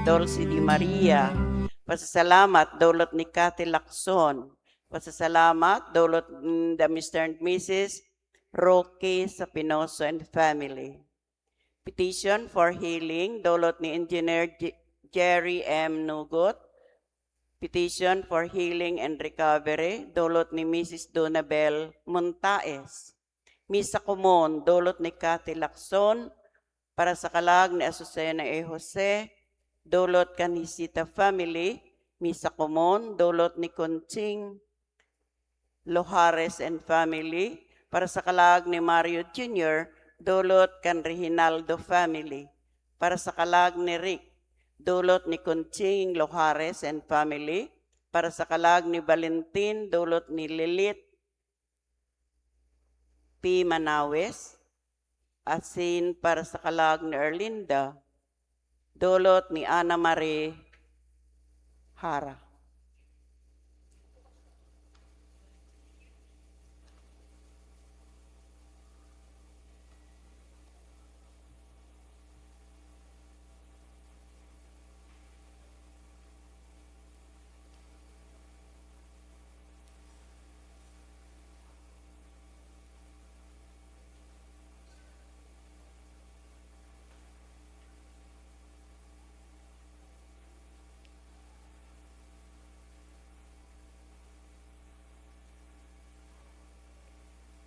Dulce Di Maria. Pasasalamat dulot ni Cathy Lacson. Pasasalamat dulot the Mr. and Mrs. Roque Sapinoso and family. Petition for healing dulot ni Engineer Jerry M. Nugot. Petition for healing and recovery dulot ni Mrs. Donabel Montaes. Misa Kumon dulot ni Cathy Lacson para sa kalag ni Azucena E. Jose dulot kanisita family. Misa Kumon dulot ni Conching Lohares and family para sa kalag ni Mario Jr. dulot kan Reginaldo family para sa kalag ni Rick dulot ni Conching Lohares and family para sa kalag ni Valentin dulot ni Lilith P. Manawes, asin para sa kalag ni Erlinda, dulot ni Ana Marie Hara.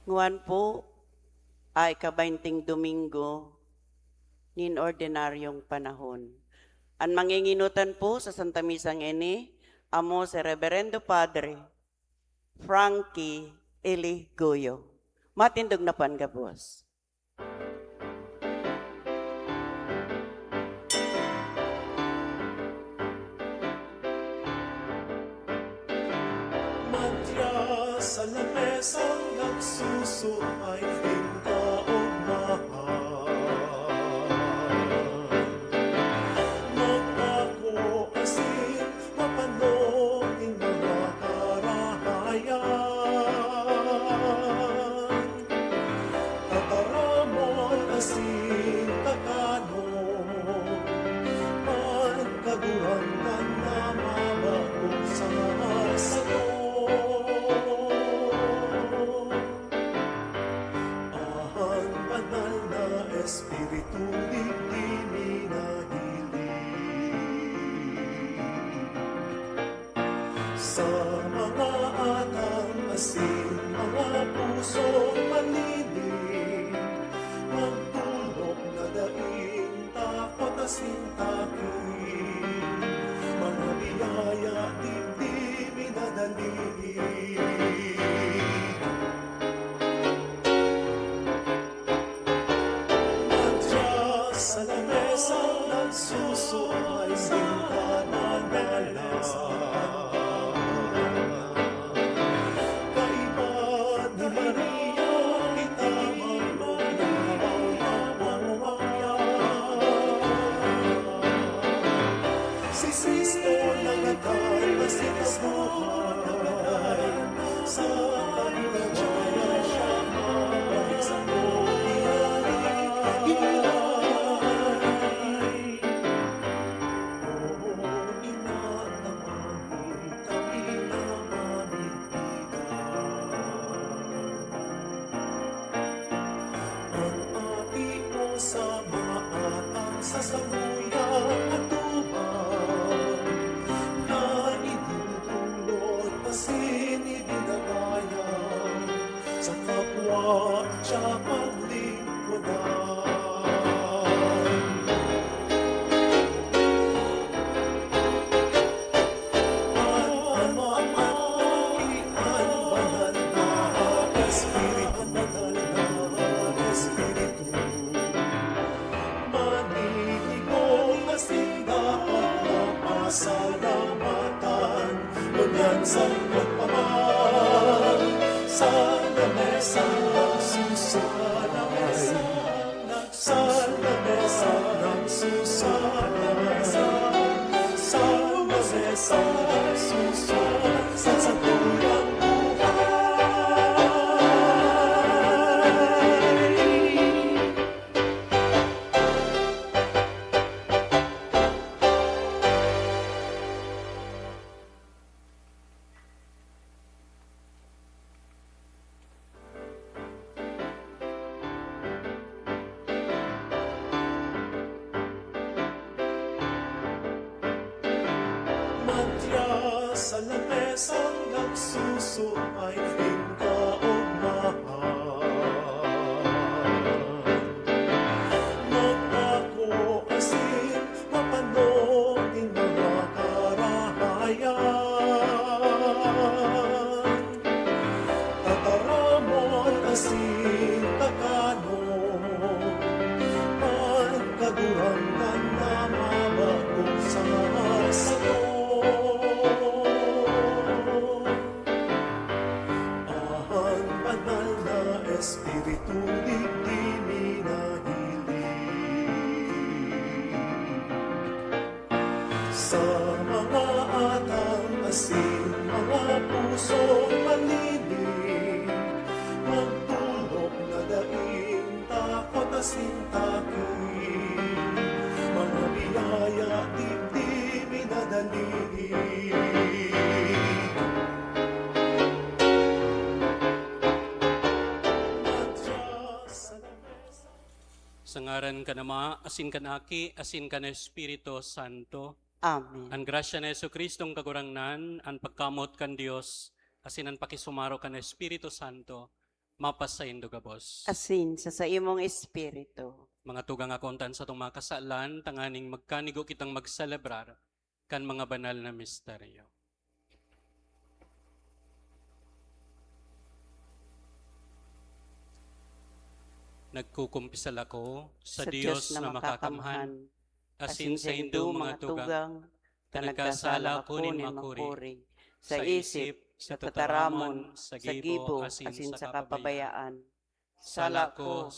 Nguan po ay kabainting Domingo nin ordinaryong panahon. Ang manginginutan po sa Santa Misang ini, amo si Reverendo Padre Frankie Eli Goyo. Matindog na pan ka, boss. Sa lamesang nagsusuay ng kaugmahan, magpako asin mapanog ng mga karahayan, tataramon asin takanon, magkagurangan na mabakot sa sagot. Espiritu di minahiling sa mga atang asin, mga pusong malilim, magtulog na daing takot asin taking, mga biyaya di minadaling. Sa lamesang nagsusuay ng kananalan, kaiba ni Maria, kita magmamawang-mawang. Si Kristo nagagay, si Kristo nagagay, sa pagkakaya siya mabalik sa sa mga atang sasabuyang at tubang na idinutulot pasin ibinagayan sa kapwa siya paglingkuran. Salamatan, ngunyan sa pagpaman, sa lamesa, susukalay. puso ay inkaugmahan. Magpako asin, mapanong in mga karahayan. Tataramon asin takanong, pagkadurangan na mabagong sa sato. Ang banal na Espiritu di minahiling. Sa mga atang asin, mga pusong malinig, magtulog na daing takot asin taking, mga biyaya di minadalig. Sa ngaran ka na Ama, asin ka na Aki, asin ka na Espiritu Santo. Amen. Ang grasya na Yesu Kristong kagurangnan, ang pagkamot kan Dios, asin ang pakisumaro ka na Espiritu Santo, mapas sa indo gabos. Asin sa imong espiritu. Mga tugang akontan sa itong mga kasalan, tanganing magkanigo kitang magselebrar kan mga banal na misteryo. Nagkukumpisal ako sa Diyos na makakamhan, asin sa indo mga tugang, tanagkasala ko nin makuri, sa isip, sa tataramon, sa gibo, asin sa kapabayaan. Sala ko,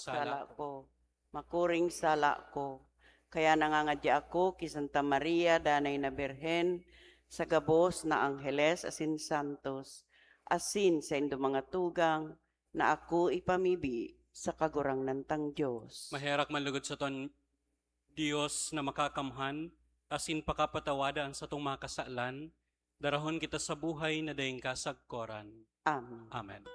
makuring sala ko. Kaya nangangadya ako ki Santa Maria, Danay na Birhen, sa gabos na Angheles asin Santos, asin sa indo mga tugang, na ako ipamibi sa kagurang nantang Diyos. Maherak manlugod sa ton Diyos na makakamhan, asin pakapatawadan sa itong mga kasalan, darahon kita sa buhay na dayeng kasagkoran. Amen. Amen.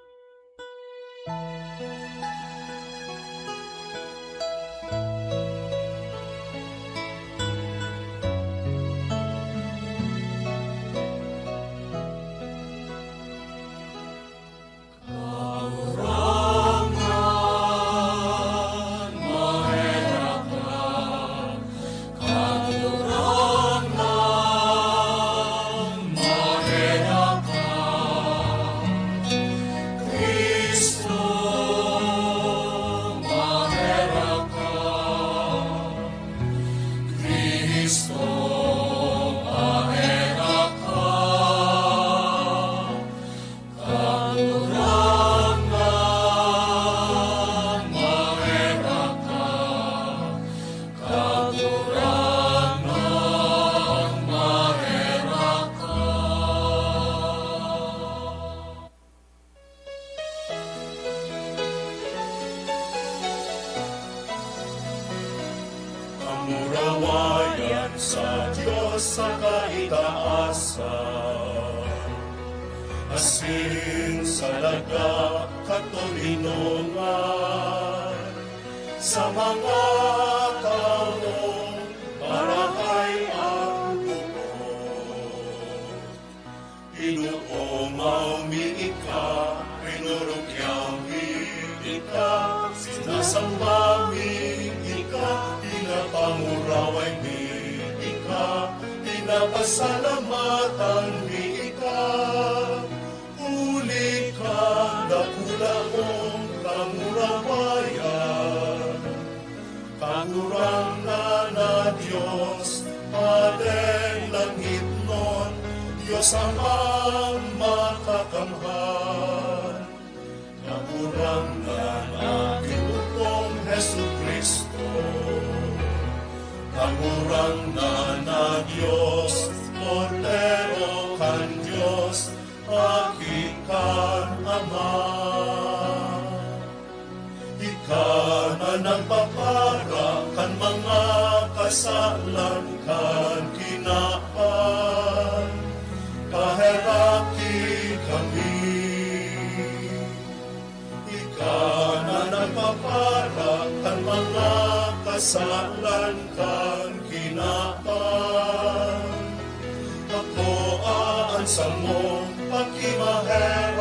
Murawayan sa Diyos sa kaitaasan, asin sa laga katulinungan, sa mga taong marahay ang bukod. Inoong maumingit ka, pinurukyaw ka, sinasambawin ka, pinapanguraway mi ika, pinapasalamatan mi ika. Huli ka, dakula mong kamurawayan, kangurang na Diyos, Padeng langit nun, Diyos amang makakamhan. Kangurang na kinutong Jesu Kristo, kangurang na Diyos, Cordero kan Diyos, Akikan Ama. Ika na nagpapara kan mga kasalan kan kinaan, kaheraki kami. Ika na nagpapara kan mga kasalan kan kinaan, ako aan sa mong pagkimaher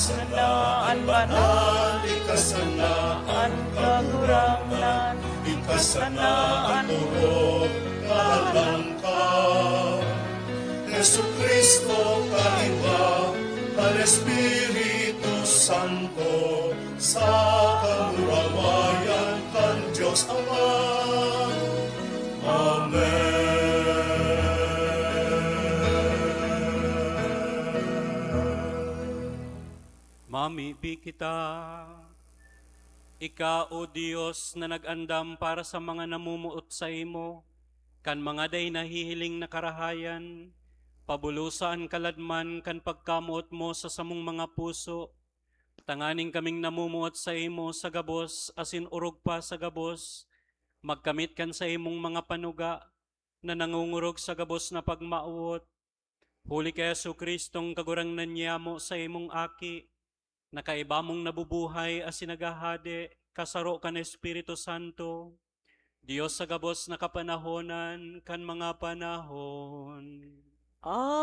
Sanaan banal, ikasanaan kagurangan, ikasanaan turo kalangkang. Jesu Cristo kaiba, al Espiritu Santo, sa kamurawayan kan Diyos Ama. Mamibi kita, Ika o Diyos na nag-andam para sa mga namumuot sa imo, kan mga day nahihiling na karahayan, pabulusan kaladman kan pagkamuot mo sa samong mga puso, tanganing kaming namumuot sa imo sa gabos, asin urog pa sa gabos, magkamit kan sa imong mga panuga, na nangungurog sa gabos na pagmauot. Huli kay Jesu Kristong kagurangnan niya mo sa imong aki, nakaiba mong nabubuhay asin nagahade, kasaro kan Espiritu Santo, Diyos sa gabos na kapanahonan kan mga panahon. Amen.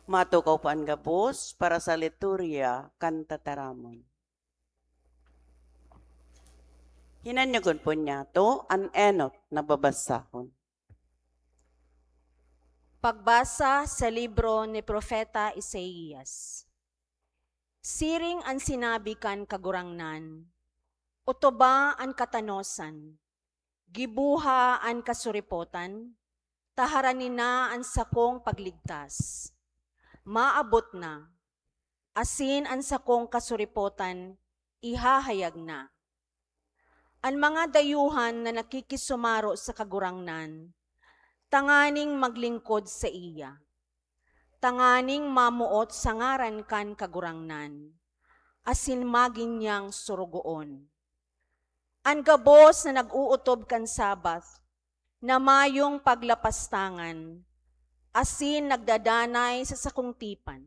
Matukaw pa ang gabos para sa liturya kan tataramon. Hinanyagon po niya to an enot na babasahon. Pagbasa sa libro ni Propeta Isaías. Siring ang sinabi kan kagurangnan, utoba ang katanosan, gibuha ang kasuripotan, taharanin na ang sakong pagligtas. Maabot na, asin ang sakong kasuripotan, ihahayag na. Ang mga dayuhan na nakikisumaro sa kagurangnan, tanganing maglingkod sa iya. Tanganing mamuot sa ngaran kan kagurangnan, asin magin niyang surugoon. Ang gabos na nag-uutob kan Sabath, na mayong paglapastangan, asin nagdadanay sa sakong tipan.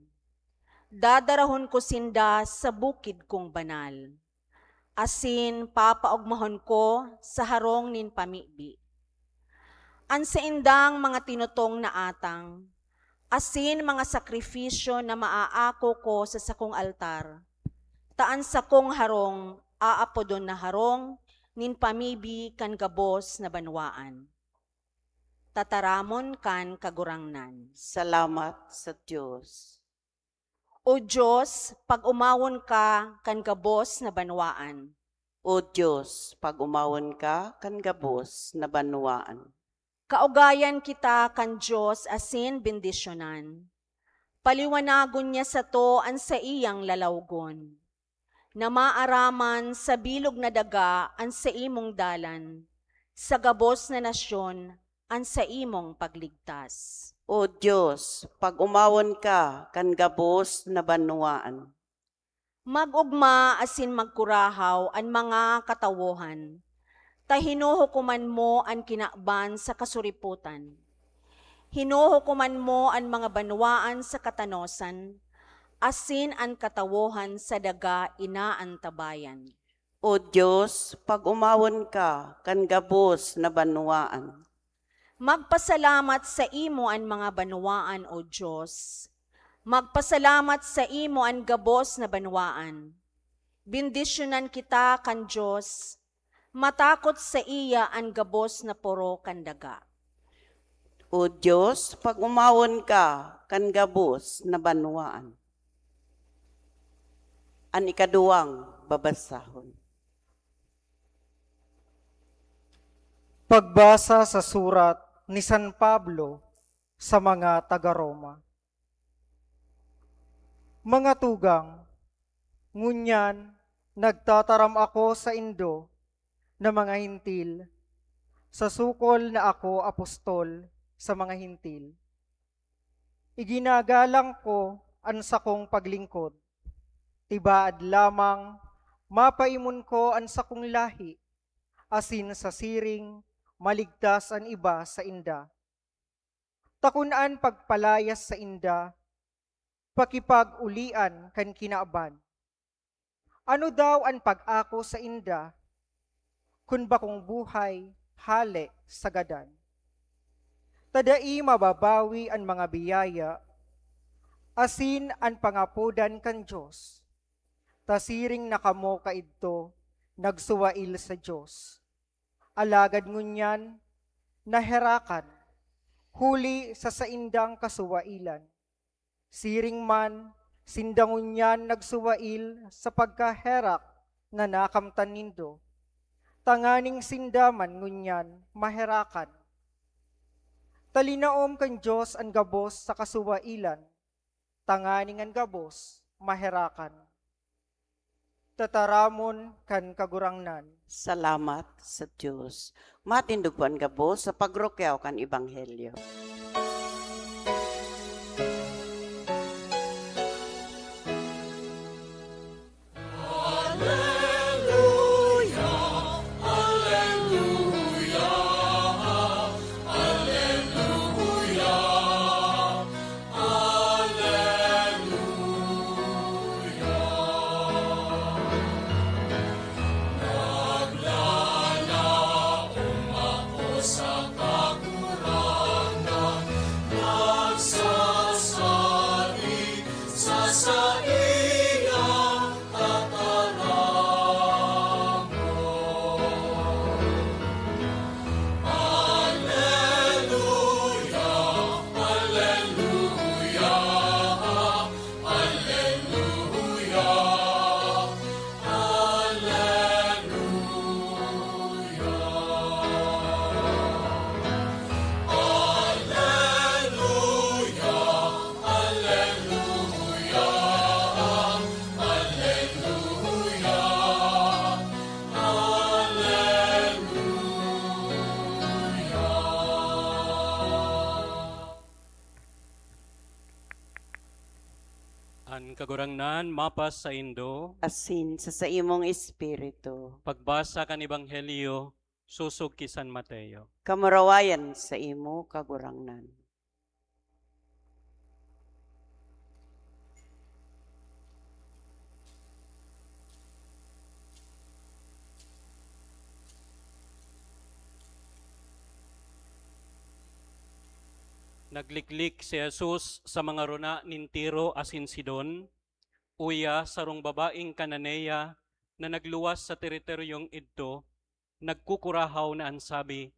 Dadarahon ko sinda sa bukid kong banal, asin papaugmahon ko sa harong nin pamibi. Ang saindang mga tinutong na atang, asin mga sakripisyo na maaako ko sa sakong altar, taan sakong harong, aapodon na harong, nin pamibi kan gabos na banwaan. Tataramon kan kagurangnan. Salamat sa Diyos. O Diyos, pag umawon ka kan gabos na banwaan, O Diyos, pag umawon ka kan gabos na banwaan. kaugayan kita kan Diyos asin bendisyonan. Paliwanagon niya sa to ang sa iyang lalawgon. Na maaraman sa bilog na daga ang sa imong dalan, sa gabos na nasyon ang sa imong pagligtas. O Diyos, pag umawon ka kan gabos na banwaan. Magugma asin magkurahaw ang mga katawohan, tahinuhukuman mo ang kinakban sa kasuriputan. Hinuhukuman mo ang mga banwaan sa katanosan, asin ang katawohan sa daga inaantabayan. O Diyos, pag umawon ka kan gabos na banwaan. Magpasalamat sa imo ang mga banwaan, O Diyos. Magpasalamat sa imo ang gabos na banwaan. Bendisyonan kita kan Diyos, matakot sa iya ang gabos na puro kandaga. O Diyos, pag umawon ka kan gabos na banwaan. An ikaduwang babasahon. Pagbasa sa surat ni San Pablo sa mga taga-Roma. Mga tugang, ngunyan nagtataram ako sa indo na mga hintil, sa sukol na ako apostol sa mga hintil. Iginagalang ko ang sakong paglingkod, tibaad lamang mapaimun ko ang sakong lahi, asin sa siring maligtas ang iba sa inda. Takunan pagpalayas sa inda, pakipag-ulian kan kinaaban. Ano daw ang pag-ako sa inda, kun bakong buhay, hale sa gadan. Tadai mababawi ang mga biyaya, asin ang pangapudan kan Diyos. Tasiring nakamo kaidto, nagsuwail sa Diyos. Alagad ngunyan, naherakan, huli sa saindang kasuwailan. Siring man, sindangon yan nagsuwail sa pagkaherak na nakamtan nindo. Tanganing sindaman ngunyan maherakan. Talinaom kan Diyos ang gabos sa kasuwailan, tanganing ang gabos maherakan. Tataramon kan kagurangnan. Salamat sa Diyos. Matindugpan ka po sa pagrokyaw kan Ebanghelyo. An kagurangnan mapas sa Indo, Asin sa imong espiritu. pagbasa kan Ebanghelyo, susog ki San Mateo. Kamurawayan sa imo kagurangnan. Nagliklik si Jesus sa mga runa nin Tiro asin Sidon, uya sarong babaeng Kananeya na nagluwas sa teritoryong idto, nagkukurahaw na ansabi,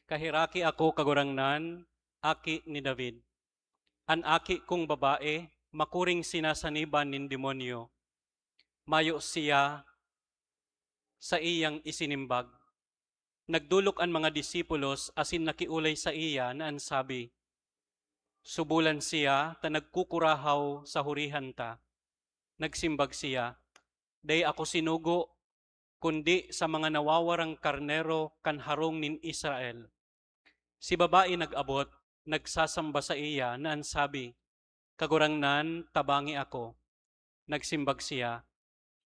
kahiraki ako kagurangnan, aki ni David. An aki kong babae, makuring sinasaniban nin demonyo. Mayo siya sa iyang isinimbag. Nagdulok ang mga disipulos asin nakiulay sa iya na ansabi, subulan siya ta nagkukurahaw sa hurihan ta. Nagsimbag siya, day ako sinugo, kundi sa mga nawawarang karnero kan harong nin Israel. Si babae nag-abot, nagsasamba sa iya na ansabi, kagurangnan tabangi ako. Nagsimbag siya,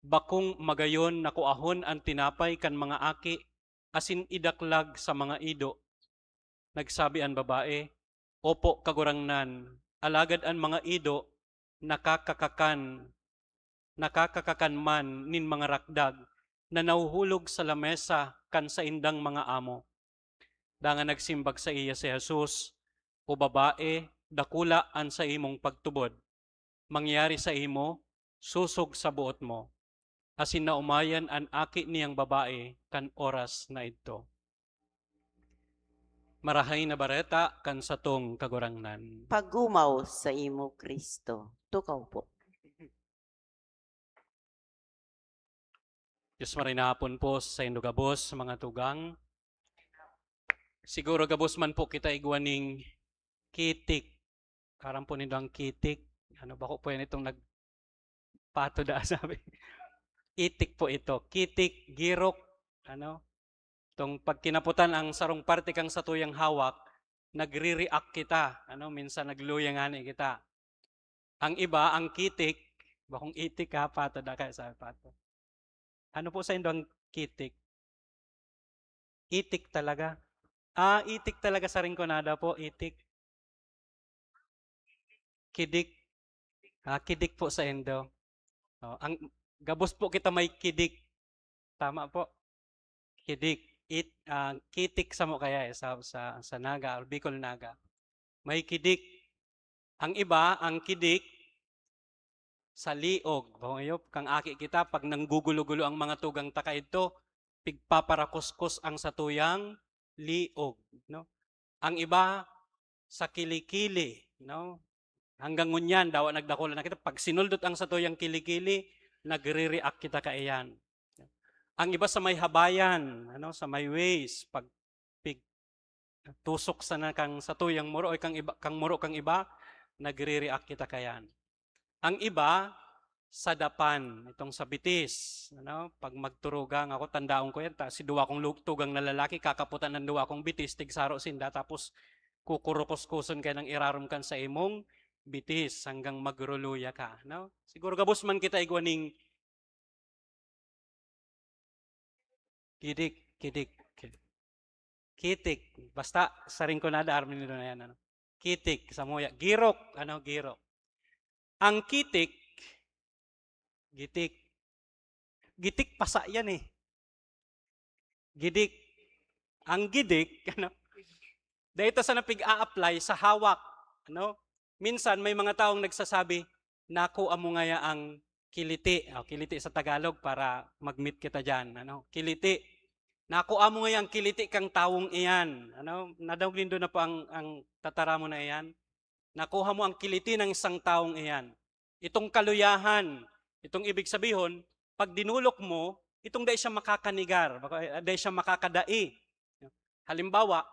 bakong magayon nakuahon ang tinapay kan mga aki, asin idaklag sa mga ido. Nagsabi ang babae, opo kagurangnan, alagad ang mga ido, nakakakakan man nin mga rakdag, na nauhulog sa lamesa kan sa indang mga amo. Dangan nagsimbag sa iya si Jesus, o babae, dakula an sa imong pagtubod. Mangyari sa imo, susog sa buot mo. Asin na umayan an aki niyang babae kan oras na ito. Marahay na bareta kan satong kagurangnan. Pagumaw sa imo Kristo. Tukaw po. Diyos marinapon po sa indo gabos, mga tugang. Siguro gabos man po kita igwaning kitik. Karam po nindo ang kitik. Ano ba ko po yan itong nagpato da sabi. Itik po ito. Kitik, girok, ano. Itong pag kinaputan ang sarong parte kang sa tuyang hawak, nagre-react kita. Ano, minsan nagluyang ani kita. Ang iba, ang kitik, bakong itik ha, pato da kaya sabi pato. Ano po sa indo ang kitik? Itik talaga. Itik talaga sa ringkonada po, itik. Kidik. Kidik po sa indo. Ang gabos po kita may kidik. Tama po. Kidik. Kitik sa mo kaya sa Naga or Bicol Naga. May kidik. Ang iba, ang kidik, sa liog. Bangayop, kang aki kita, pag nanggugulo-gulo ang mga tugang taka ito, pigpaparakuskus ang satuyang liog. No? Ang iba, sa kilikili. No? Hanggang ngunyan, dawa nagdakulan na kita, pag sinuldot ang satuyang kilikili, nagre-react kita kaiyan. Ang iba sa may habayan, ano, sa may ways, pag tusok sa na kang satuyang muro, o kang muro kang iba, nagre-react kita kayan. Ang iba, sa dapan, itong sa bitis. Ano? Pag magturugang ako, tandaon ko yan, si duwa kong tugang na lalaki, kakaputan ng duwa kong bitis, tigsaro sinda, tapos kukurukos-kuson kayo ng irarom kan sa imong bitis hanggang magruluya ka. No? Siguro gabos man kita igwaning kitik. Basta sa rin ko na armin nito na yan. Ano? Kitik, samoya. Girok. Ano? Girok. Ang kitik, gitik pasa yan eh. Gidik. Ang gidik, ano? Dahito sa napig-a-apply sa hawak. Ano? Minsan may mga taong nagsasabi, nakuha mo nga ang kiliti. Kiliti sa Tagalog para mag-meet kita dyan. Ano? Kiliti. Nakuha mo nga ang kiliti kang tawong iyan. Ano? Nadawgin doon na po ang tatara mo na iyan. Nakuha mo ang kiliti ng isang taong iyan. Itong kaluyahan, itong ibig sabihin, pag dinulok mo, itong dahil siya makakanigar, dahil siya makakadai. Halimbawa,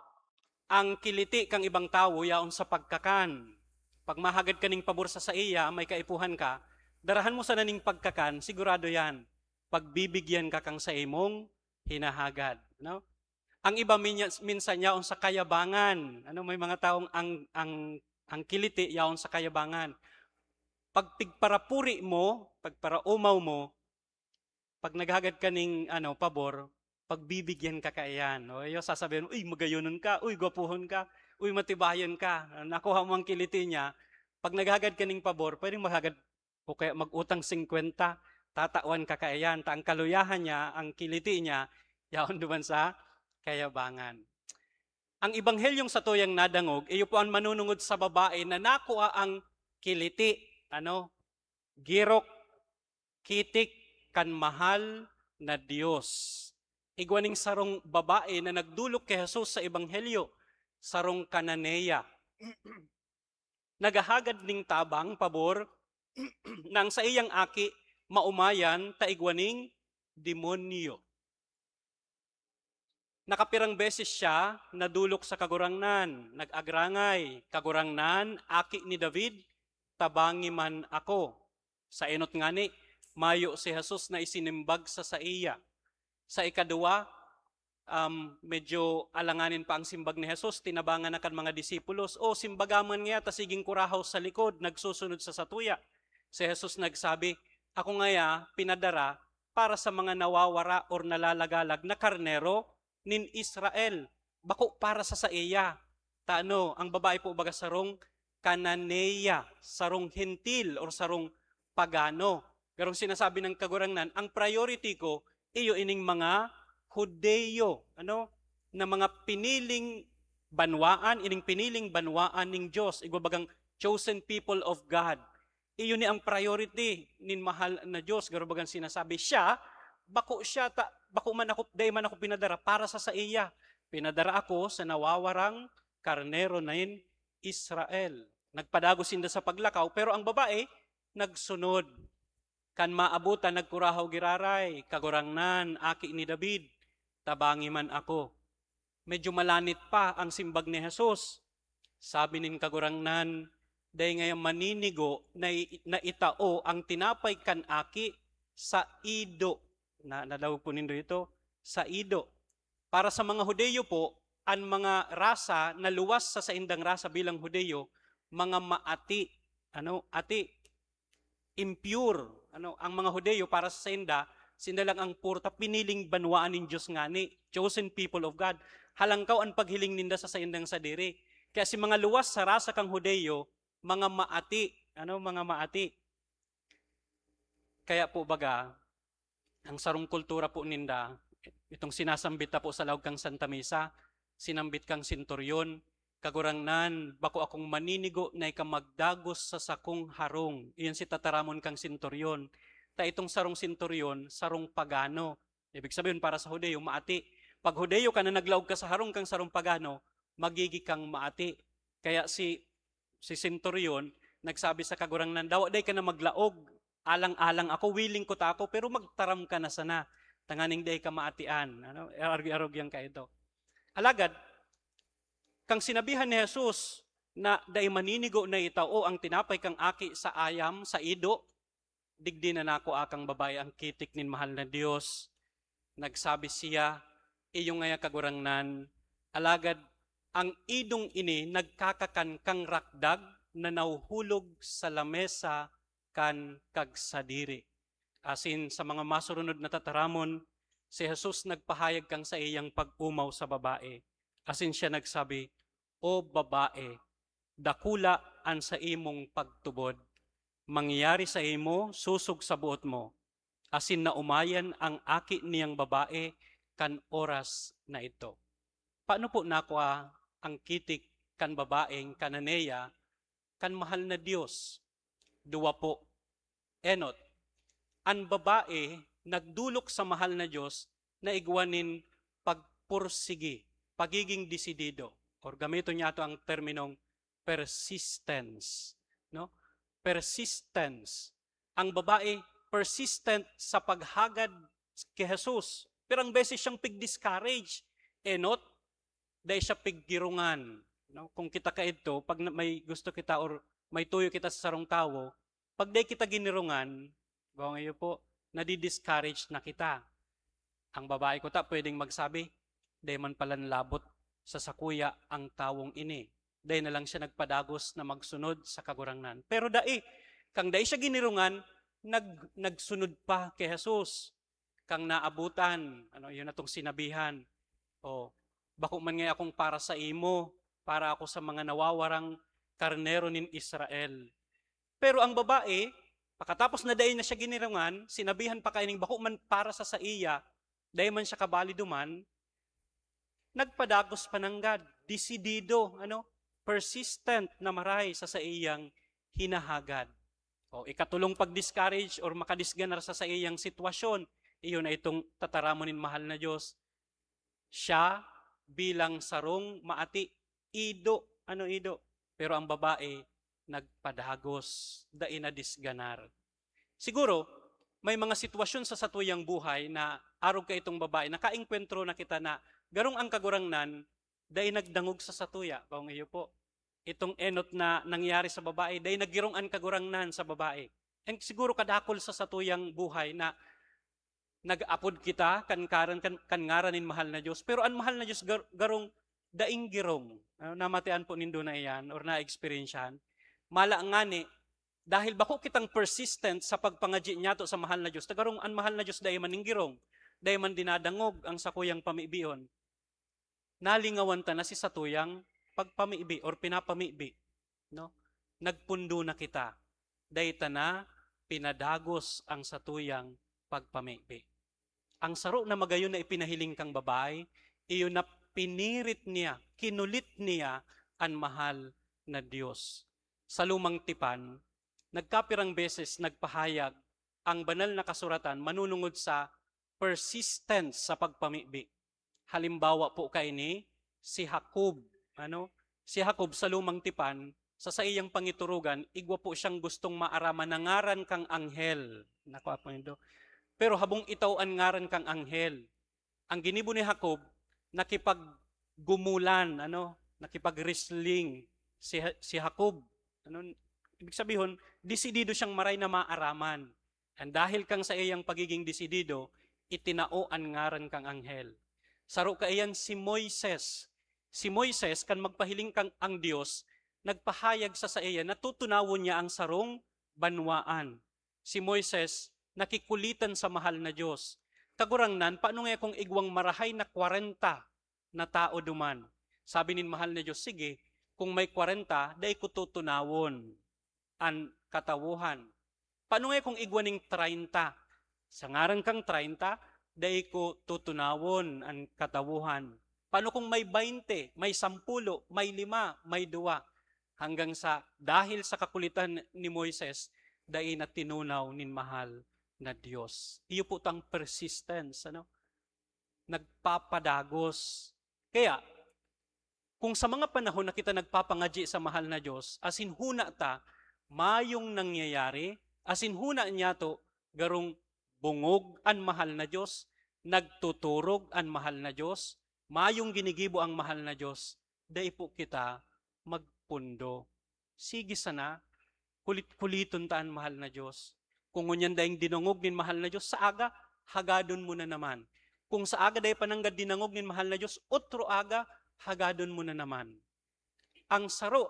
ang kiliti kang ibang tao, yaon sa pagkakan. Pag mahagad ka ning pabor sa iya, may kaipuhan ka, darahan mo sa naning pagkakan, sigurado yan. Pagbibigyan ka kang sa imong hinahagad. No? Ang iba minsan yaon sa kayabangan. Ano, may mga taong ang kiliti yaon sa kayabangan. Pag pigparapuri mo, pagparaumaw mo, pag naghagad ka ning pabor, pagbibigyan ka kaiyan. O iyo sasabihin, uy, magayonon ka, uy, gwapuhon ka, uy, matibayan ka. Nakuha mo ang kiliti niya. Pag naghagad ka ning pabor, pwedeng maghagad o kaya mag-utang 50, tatawan ka kaiyan. Ang kaluyahan niya, ang kiliti niya, yaon duman sa kayabangan. Ang ibanghelyong sa tuyang nadangog, iyo po ang manunungod sa babae na nakuha ang kiliti, girok, kitik, kan mahal na Diyos. Igwaning sarong babae na nagdulok kay Jesus sa ebanghelyo, sarong Kananeya. Nagahagad ning tabang pabor nang sa iyang aki maumayan taigwaning demonyo. Nakapirang beses siya nadulok sa kagurangnan, nag-agrangay, kagurangnan, aki ni David, tabangi man ako. Sa enot ngani, mayo si Jesus na isinimbag sa iya. Sa ikadua, medyo alanganin pa ang simbag ni Jesus, tinabangan na kan mga disipulos, simbagaman nga, tasiging kurahaw sa likod, nagsusunod sa satuya. Si Jesus nagsabi, ako ngaya pinadara para sa mga nawawara or nalalagalag na karnero nin Israel. Bako para sa iya. Ang babae po baga sarong Kananeya, sarong hentil or sarong pagano. Garong sinasabi ng kagurangnan, ang priority ko, iyo ining mga Hudeyo, na mga piniling banwaan, ining piniling banwaan ning Diyos, igwabagang chosen people of God. Iyo ni ang priority nin mahal na Diyos, garubagang sinasabi siya, bako man ako, day man ako pinadara para sa iya. Pinadara ako sa nawawarang karnero na Israel. Nagpadagos sinda sa paglakaw, pero ang babae, nagsunod. Kan maabutan, nagkurahaw giraray, kagurangnan, aki ni David, tabangi man ako. Medyo malanit pa ang simbag ni Jesus. Sabi nin kagurangnan, day ngayon maninigo na itao ang tinapay kan aki sa ido. Nadawag po nindo ito, sa ido. Para sa mga Hudeyo po, ang mga rasa na luwas sa saindang rasa bilang Hudeyo, mga maati, impure. Ang mga Hudeyo para sa sinda lang ang purta, piniling banwaan ng Diyos ngani, chosen people of God. Halangkaw ang paghiling ninda sa saindang sadiri. Kaya si mga luwas sa rasa kang Hudeyo, mga maati, mga maati. Kaya po baga, ang sarong kultura po ninda, itong sinasambit po sa lawag kang Santa Misa, sinambit kang sinturyon, kagurangnan, bako akong maninigo na ikamagdagos sa sakong harong. Iyon si tataramon kang senturyon. Ta itong sarong senturyon, sarong pagano. Ibig sabihin para sa Hudeyo, maati. Pag Hudeyo ka na naglaog ka sa harong kang sarong pagano, magigi kang maati. Kaya si senturyon, nagsabi sa kagurangnan, daw day ka na maglaog, alang-alang ako, willing ko ta ako, pero magtaram ka na sana. Tanganing day ka maatian. Ano? Arog-arog yan ka ito. Alagad, kang sinabihan ni Jesus na day maninigo na itao ang tinapay kang aki sa ayam, sa ido, digdi na nako akang babae ang kitik nin mahal na Dios. Nagsabi siya, iyong ngaya kagurangnan, alagad, ang idong ini nagkakakan kang rakdag na nauhulog sa lamesa kan kagsadiri. Asin sa mga masurunod na tataramon, si Jesus nagpahayag kang sa iyang pag-umaw sa babae. Asin siya nagsabi, o babae, dakula an sa imong pagtubod. Mangyari sa imo, susog sa buot mo. Asin na umayan ang aki niyang babae kan oras na ito. Paano po nakwa ang kitik kan babaeng kananeya kan mahal na Diyos? Dua po. Enot, ang babae nagdulok sa mahal na Diyos na igwanin pagpursigi, pagiging desidido. Or gamito niya ito ang terminong persistence. No? Persistence. Ang babae persistent sa paghagad kay Jesus. Pero ang beses siyang pig-discourage. Enot, dahil siya piggirungan. No? Kung kita ka ito, pag may gusto kita or may tuyo kita sa sarong tawo, pag dahil kita ginirungan, ngayon po, nadi-discourage na kita. Ang babae ko ta, pwedeng magsabi, dahil man palang labot sa sakuya ang tawong ini. Dahil na lang siya nagpadagos na magsunod sa kagurangnan. Pero kang dahil siya ginirungan, nagsunod pa kay Jesus. Kang naabutan, yun na itong sinabihan. Bako man nga akong para sa imo, para ako sa mga nawawarang karnero nin Israel. Pero ang babae, pagkatapos na dahil na siya ginirungan, sinabihan pa kaining bako man para sa iya, dahil man siya kabaliduman, nagpadagos pa ng God, desidido, persistent na maray sa iyang hinahagad. Ikatulong pag-discourage or makadisganar sa iyang sitwasyon, iyon na itong tataramonin mahal na Diyos. Siya bilang sarong maati, ido. Pero ang babae, nagpadagos, dain na disganar. Siguro, may mga sitwasyon sa satuyang buhay na arog ka itong babae, nakainkwentro na kita na garong ang kagurangnan, dain nagdangog sa satuya. Kung iyo po, itong enot na nangyari sa babae, dain naggirong ang kagurangnan sa babae. And siguro kadakol sa satuyang buhay na nag-apod kita, kanngaranin mahal na Diyos. Pero ang mahal na Diyos, garong daing girong. Namatian po nindo na iyan or na-experiensyan. Mala ngani, dahil bako kitang persistent sa pagpangadji niya to sa mahal na Diyos, tagarong ang mahal na Diyos dahi man ninggirong, dahi man dinadangog ang sakuyang pamibiyon. Nalingawan ta na si satuyang pagpamibi or pinapamibi. No? Nagpundo na kita. Dahi ta na pinadagos ang satuyang pagpamibi. Ang saro na magayon na ipinahiling kang babae, iyon na pinirit niya, kinulit niya ang mahal na Diyos. Sa lumang tipan, nagkapirang beses nagpahayag ang banal na kasuratan manunungod sa persistence sa pagpamibi. Halimbawa po kay ni si Jacob. Si Jacob sa lumang tipan, sa iyang pangiturugan, igwa po siyang gustong maaraman na ngaran kang anghel. Nakuha po nito. Pero habong itaw ang ngaran kang anghel, ang ginibo ni Jacob, nakipaggumulan, nakipag-wrestling si Jacob. Ibig sabihin, desidido siyang maray na maaraman. And dahil kang sa iyang pagiging desidido, itinao ang ngaran kang anghel. Saro ka iyan si Moises. Si Moises, kan magpahiling kang ang Diyos, nagpahayag sa iya, natutunawon niya ang sarong banwaan. Si Moises, nakikulitan sa mahal na Diyos. Kagurangnan, paano nga kung igwang marahay na 40 na tao duman? Sabi nin mahal na Diyos, sige, kung may 40, dahi ko tutunawon ang katawuhan. Paano nga kung igwaning 30? Sa ngaran kang 30, dahi ko tutunawon ang katawuhan. Paano kung may 20, may 10, may 5, may 2? Hanggang sa, dahil sa kakulitan ni Moises, dahil na tinunaw nin mahal na Diyos. Iyo po tang persistence, ano? Nagpapadagos. Kaya, kung sa mga panahon na kita nagpapangadyi sa mahal na Diyos, asin huna ta, mayong nangyayari, asin huna niya to, garong bungog ang mahal na Diyos, nagtuturog ang mahal na Diyos, mayong ginigibo ang mahal na Diyos, dahil po kita magpundo. Sige sana, kulit-kuliton taan mahal na Diyos. Kung ngunyan dahing dinungog nin mahal na Diyos, sa aga, hagadon mo na naman. Kung sa aga dahil pananggad dinangog nin mahal na Diyos, otro aga, hagadon mo na naman. Ang saro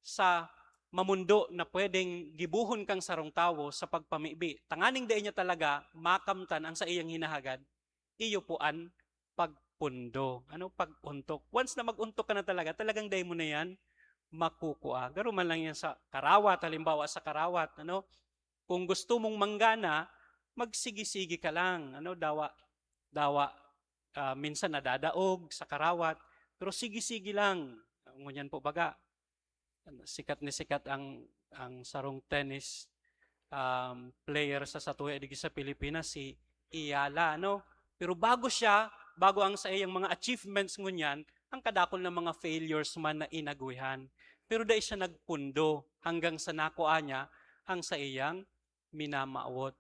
sa mamundo na pwedeng gibuhon kang sarong tawo sa pagpamibi, tanganing dahil niya talaga makamtan ang sa iyang hinahagad, iyo po an pagpundo. Paguntok. Once na maguntok ka na talaga, talagang dahil mo na yan makukuha. Garo man lang yan sa karawat, halimbawa sa karawat, kung gusto mong manggana, magsigi-sigi ka lang, dawa, minsan nadadaog sa karawat, pero sige-sige lang. Ngunyan po baga, sikat ang sarong tennis player sa Satuya digi sa Pilipinas, si Iyala, Pero bago ang sa iyang mga achievements ngunyan, ang kadakol ng mga failures man na inagwihan. Pero dahil siya nagpundo hanggang sa nakuha niya ang sa iyang minamaawot.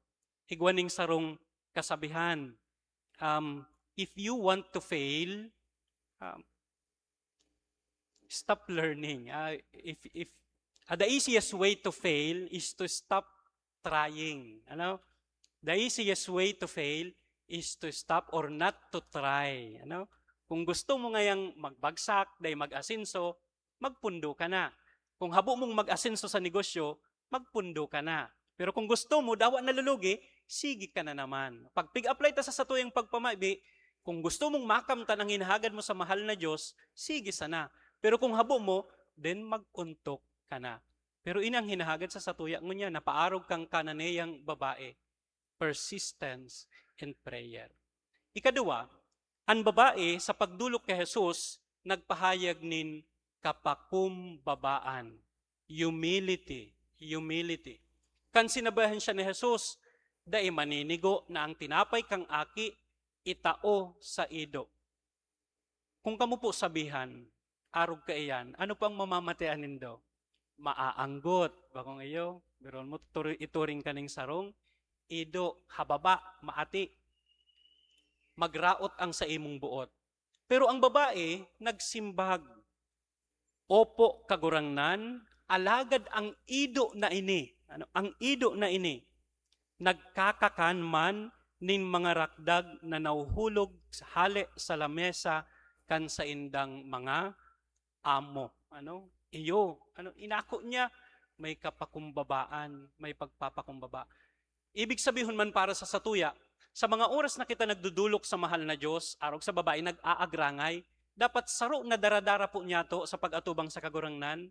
Higwaning sarong kasabihan, if you want to fail, stop learning. The easiest way to fail is to stop trying. The easiest way to fail is to stop or not to try. Kung gusto mo ngayang magbagsak, dahil mag-asinso, magpundo ka na. Kung habo mong mag-asinso sa negosyo, magpundo ka na. Pero kung gusto mo, dawa nalulugi, sige ka na naman. Pag pig-apply ta sa satuyang pagpamabi, kung gusto mong makamtan ang hinahagad mo sa mahal na Diyos, sige sana. Pero kung habo mo, then mag-untok ka na. Pero inang hinahagad sa satuya mo niya, napaarog kang kananeyang babae. Persistence and prayer. Ikaduwa, ang babae sa pagdulok kay Jesus, nagpahayag nin kapakumbabaan. Humility. Kan sinabahan siya ni Jesus, dahil maninigo na ang tinapay kang aki, itao sa ido. Kung kamo po sabihan, arog ka iyan, ano pang mamamatayan nindo? Maaanggot. Bakong iyo, biron mo ituring kaning sarong, ido, hababa, maati. Magraot ang sa imong buot. Pero ang babae, nagsimbag. Opo kagurangnan, alagad ang ido na ini. Ang ido na ini. Nagkakakan man nin mga rakdag na nauhulog sa hali sa lamesa kan sa indang mga amo. Inako niya, may kapakumbabaan, may pagpapakumbaba. Ibig sabihin man para sa satuya, sa mga oras na kita nagdudulok sa mahal na Diyos, arog sa babae nag-aagrangay, dapat saro na daradara po niya to sa pag-atubang sa kagurangnan,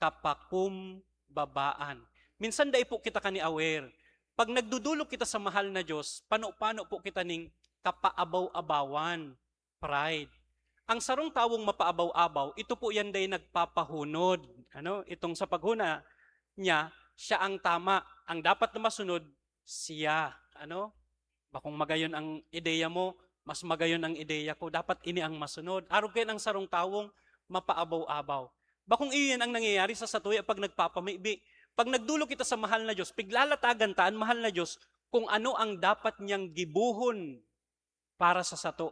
kapakumbabaan. Minsan dahil po kita kani aware, pag nagdudulok kita sa mahal na Diyos, paano po kita ning kapaabaw-abawan, pride. Ang sarong tawong mapaabaw-abaw, ito po yan dahil nagpapahunod. Itong sa paghuna niya, siya ang tama. Ang dapat na masunod, siya. Bakong magayon ang ideya mo, mas magayon ang ideya ko, dapat ini ang masunod. Arog kayo ng sarong tawong mapaabaw-abaw. Bakong iyon ang nangyayari sa satuya pag nagpapamibi. Pag nagdulo kita sa mahal na Diyos, piglalatagan taan mahal na Diyos kung ano ang dapat niyang gibuhon para sa sato.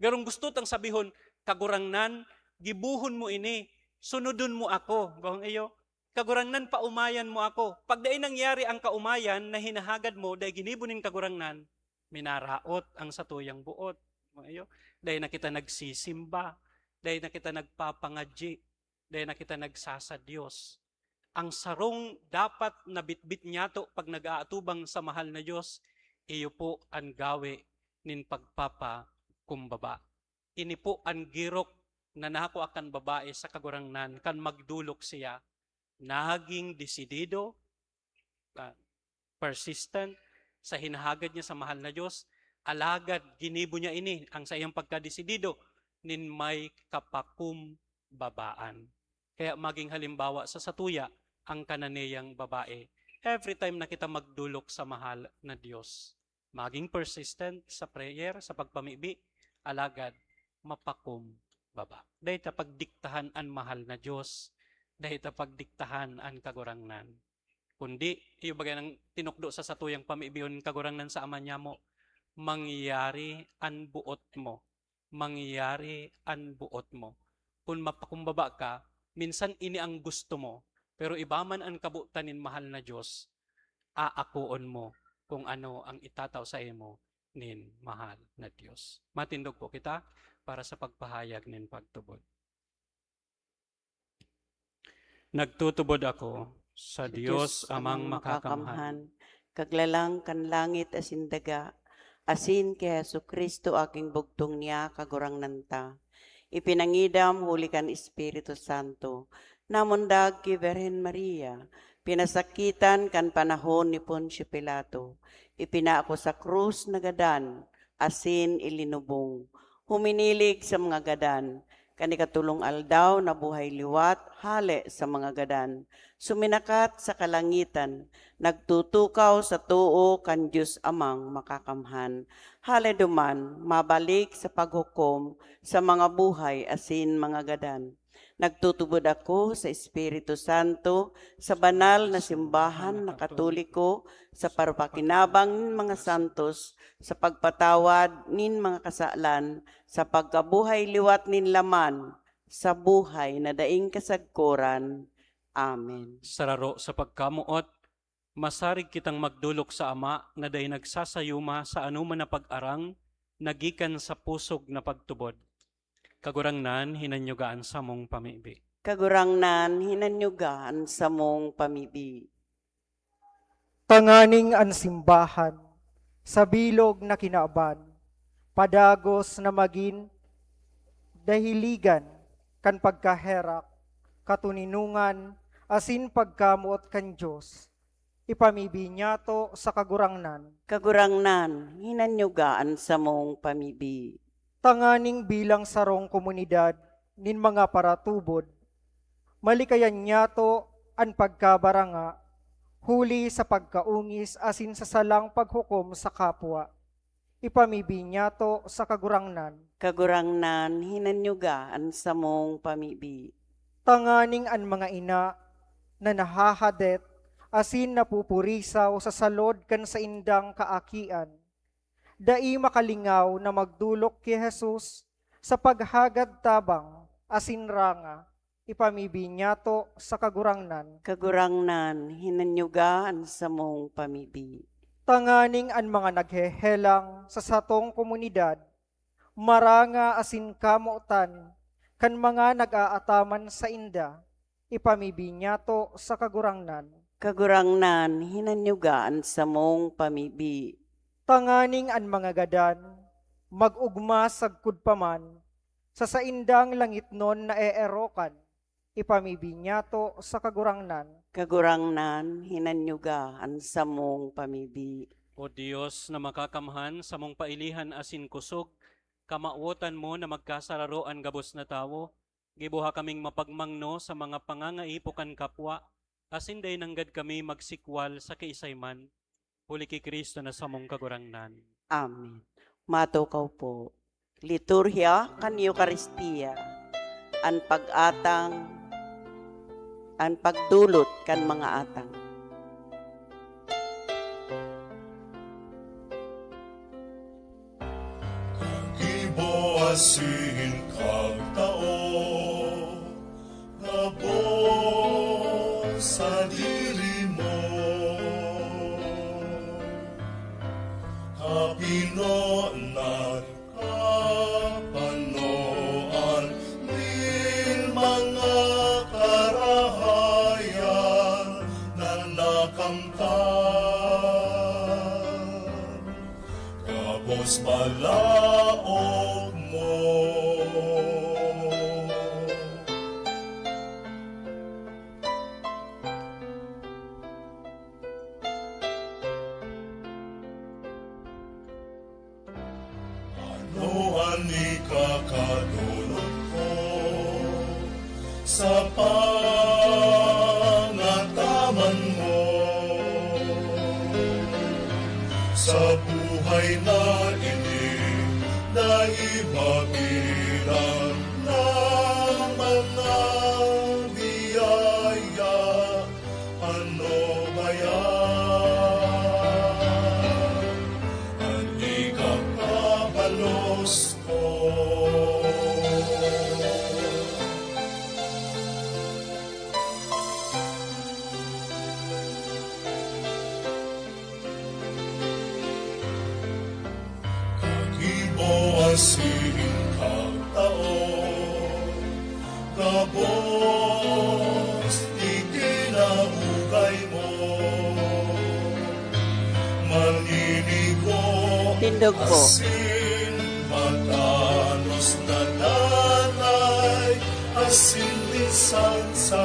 Garong gusto tang sabihon, kagurangnan, gibuhon mo ini, sunodun mo ako. Bakong iyo, kagurangnan, paumayan mo ako. Pag dahil nangyari ang kaumayan na hinahagad mo, dahil ginibunin kagurangnan, minaraot ang satuyang buot. Dahil na kita nagsisimba, dahil na kita nagpapangadji, dahil na kita nagsasadyos. Ang sarong dapat na bitbit niya to pag nag-aatubang sa mahal na Diyos, iyo po ang gawe nin pagpapakumbaba. Ini po ang girok na nako akan babae sa kagurangnan, kan magdulok siya, naging desidido, persistent, sa hinahagad niya sa mahal na Diyos, alagad ginibo niya ini ang sa iyang pagkadesidido, nin may kapakumbabaan. Kaya maging halimbawa sa satuya ang kananeyang babae. Every time na kita magdulok sa mahal na Diyos, maging persistent sa prayer, sa pagpamibi, alagad, mapakumbaba. Dahil ta pagdiktahan ang mahal na Diyos, dahil ta pagdiktahan ang kagurangnan. Kundi, iyo bagay ng tinukdo sa satuyang pamibiyon kagurangnan sa ama niya mo, mangyayari ang buot mo. Mangyayari ang buot mo. Kung mapakumbaba ka, minsan ini ang gusto mo, pero iba man ang kabutanin mahal na Diyos, aakuon mo kung ano ang itataw sa imo nin mahal na Diyos. Matindog po kita para sa pagpahayag nin pagtubod. Nagtutubod ako sa Diyos amang makakamhan, kaglalang kan langit asin daga, asin kay Jesucristo aking bugtong niya kagurang nanta. Ipinangidam huli kan Espiritu Santo, namundag ki Virgen Maria, pinasakitan kan panahon ni Poncio Pilato, ipinaako sa krus na gadan, asin ilinubong, huminilig sa mga gadan, kanikatulong aldaw na buhay liwat, hale sa mga gadan, suminakat sa kalangitan, nagtutukaw sa tuo kan Diyos amang makakamhan, hale duman, mabalik sa paghukom sa mga buhay asin mga gadan. Nagtutubod ako sa Espiritu Santo, sa banal na simbahan na katoliko, sa parpakinabang nin mga santos, sa pagpatawad nin mga kasalan, sa pagkabuhay liwat nin laman, sa buhay na daing kasagkuran. Amen. sararo sa pagkamuot, masarig kitang magdulok sa Ama na day nagsasayuma sa anuman na pag-arang, nagikan sa pusog na pagtubod. Kagurangnan, hinanyugaan sa mong pamibi. Kagurangnan, hinanyugaan sa mong pamibi. Tanganing ang simbahan, sa bilog na kinaaban, padagos na magin, dahiligan, kan pagkaherak, katuninungan, asin pagkamuot kan Diyos, ipamibi niya to sa kagurangnan. Kagurangnan, hinanyugaan sa mong pamibi. Tanganing bilang sarong komunidad, nin mga paratubod, malikayan niya to ang pagkabaranga, huli sa pagkaungis asin sa salang paghukom sa kapwa. Ipamibi niya to sa kagurangnan. Kagurangnan, hinanyugaan sa mong pamibi. Tanganing ang mga ina na nahahadet asin napupurisaw sa salod kan sa indang kaakian. Dai makalingaw na magdulok kay Jesus sa paghagad tabang asin ranga. Ipamibi niya to sa kagurangnan. Kagurangnan, hinanyugaan sa mong pamibi. Tanganing ang mga naghehelang sa satong komunidad, maranga asin kamutan, kan mga nag-aataman sa inda, ipamibi niya to sa kagurangnan. Kagurangnan, hinanyugaan sa mong pamibi. Tanganing ang mga gadan, mag-ugma sagkud paman, sa saindang langit non na eerokan, ipamibi niya to sa kagurangnan. Kagurangnan, hinanyugaan sa mong pamibi. O Diyos na makakamhan sa mong pailihan asin kusog, kamauotan mo na magkasararo ang gabos na tawo, gibuha kaming mapagmangno sa mga pangangaipukan kapwa, asin day nanggad kami magsikwal sa kaisayman, huli kay Kristo na sa mong kagurangnan. Amen. Matukaw po. Liturhya kan Eucharistia. Ang pag-atang, ang pagdulot kan mga atang. Ibo asin kag tao, nabo sa diri mo. Kapino na kapanoan, nin mga karahayan na nakamtan. Kapos malaog mo. Ano ani kakadulot sa pangataman mo, sa buhay na ini naimabilang ng mga biyaya, ano ba yan? Ang ikakabalos ko. Asin kang taon, kabos itinahugay mo, maninigo Tindog po. asin matanos na nanay, asin minsan sa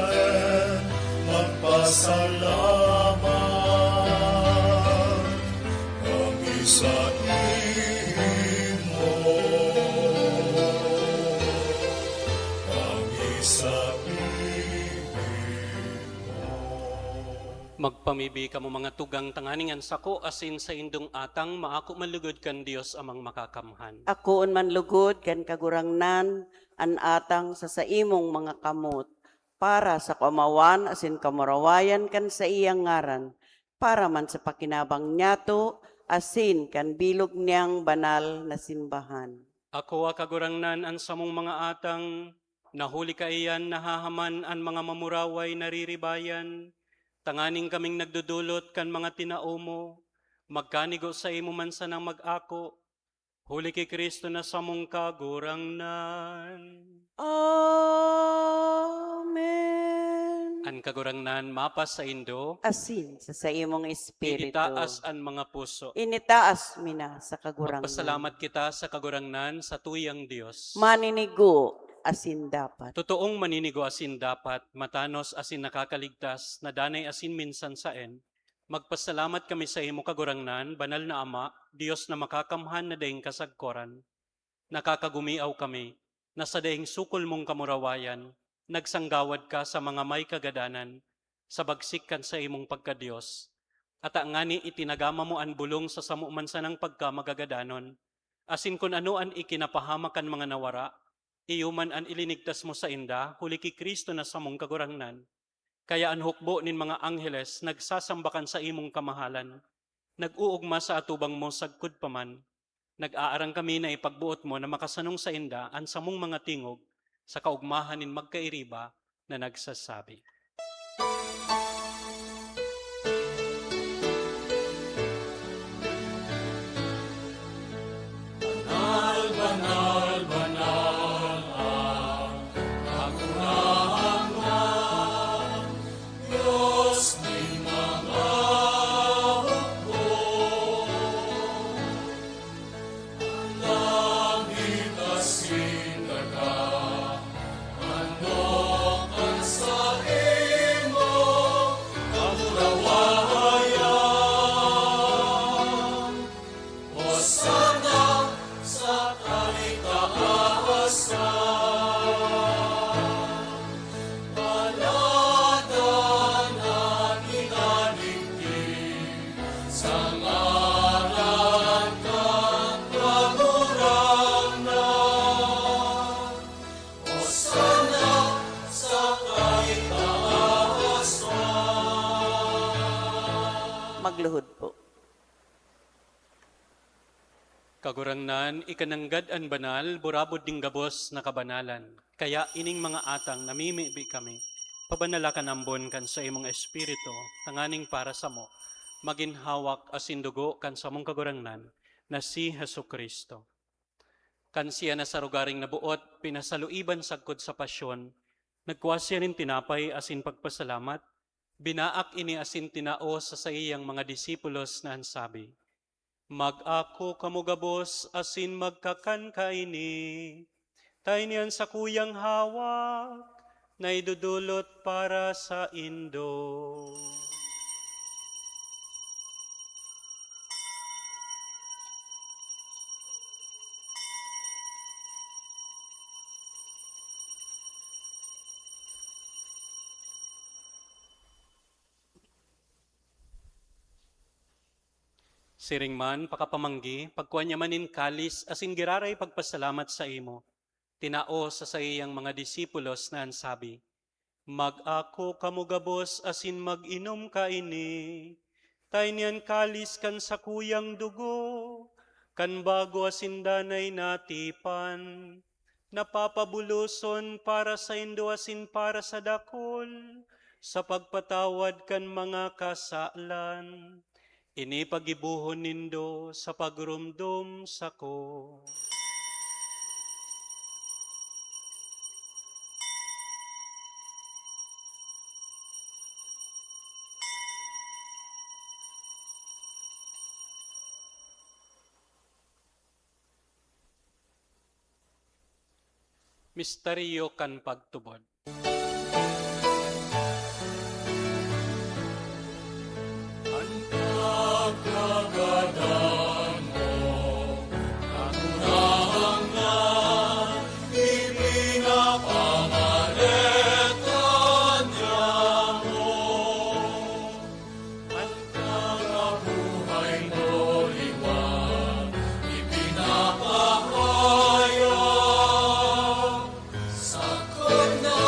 magpasalamat, kami sa Magpamibi ka mo mga tugang tanganingan sako asin sa indong atang maako malugod kan Dios amang makakamhan. Akoon man lugod kan kagurangnan an atang sa saimong mga kamot para sa kamawan asin kamurawayan kan sa iyang ngaran para man sa pakinabang niyato asin kan bilog niyang banal na simbahan. Ako kagurangnan an samong mga atang nahuli ka iyan nahahaman an mga mamuraway nariribayan. Tanganing kaming nagdudulot kan mga tinao mo, magkanigo sa imo man sanang mag-ako, huli kay Kristo na samong kagurangnan. Amen. An kagurangnan mapas sa indo, Asin sa imong espiritu. itaas an mga puso. Initaas mina sa kagurangnan. Magpasalamat kita sa kagurangnan sa tuyang Dios. Maninigo asin dapat. Totoong maninigo asin dapat, matanos asin nakakaligtas, na danay asin minsan saen. Magpasalamat kami sa imo kagurangnan, banal na Ama, Dios na makakamhan na daing kasagkoran. Nakakagumiaw kami, na sa daing sukol mong kamurawayan, nagsanggawad ka sa mga may kagadanan, sa bagsik kan sa imong pagkadiyos. At ngani itinagama mo an bulong sa samuman sanang pagkamagagadanon, asin kun ano an ikinapahamakan mga nawara, iyuman an ilinigtas mo sa inda, huli ki Kristo na samong kagurangnan. Kaya ang hukbo nin mga angheles, nagsasambakan sa imong kamahalan. Nag-uugma sa atubang mo sagkud paman. Nag-aarang kami na ipagbuot mo na makasanong sa inda ang samong mga tingog sa kaugmahan nin magkairiba na nagsasabi. Magluhod po. Kagurangnan, ikananggad an banal, burabod ding gabos na kabanalan. Kaya ining mga atang namimibi kami, pabanalakan ambon kan sa imong espiritu, tanganing para sa mo, maginhawak asin dugo kan sa mong kagurangnan, na si Hesu Kristo. Kan siya na sa rugaring nabuot, pinasaluiban sagkod sa pasyon, nagkwasya rin tinapay asin pagpasalamat, binaak ini asin tinao sa iyang mga disipulos na ansabi, mag-ako kamugabos asin magkakan kaini, tayo niyan sa kuyang hawak, na idudulot para sa indo. Siring man, pakapamanggi, pagkuhan niya manin kalis, asin giraray pagpasalamat sa imo. Tinao sa sayang mga disipulos na ansabi, mag-ako kamugabos asin mag-inom ka ini. Tay niyan kalis kan sa kuyang dugo, kan bago asin danay natipan. Napapabuluson para sa indo asin para sa dakol, sa pagpatawad kan mga kasalan. Ini pagibuhon nindo sa pagrumdum sako. Misteryo kan pagtubod. Ang kagagadan mo, kakurahang na ipinapangaretan niya mo. Ang kagabuhay mo liwan, ipinapahayag sa kanya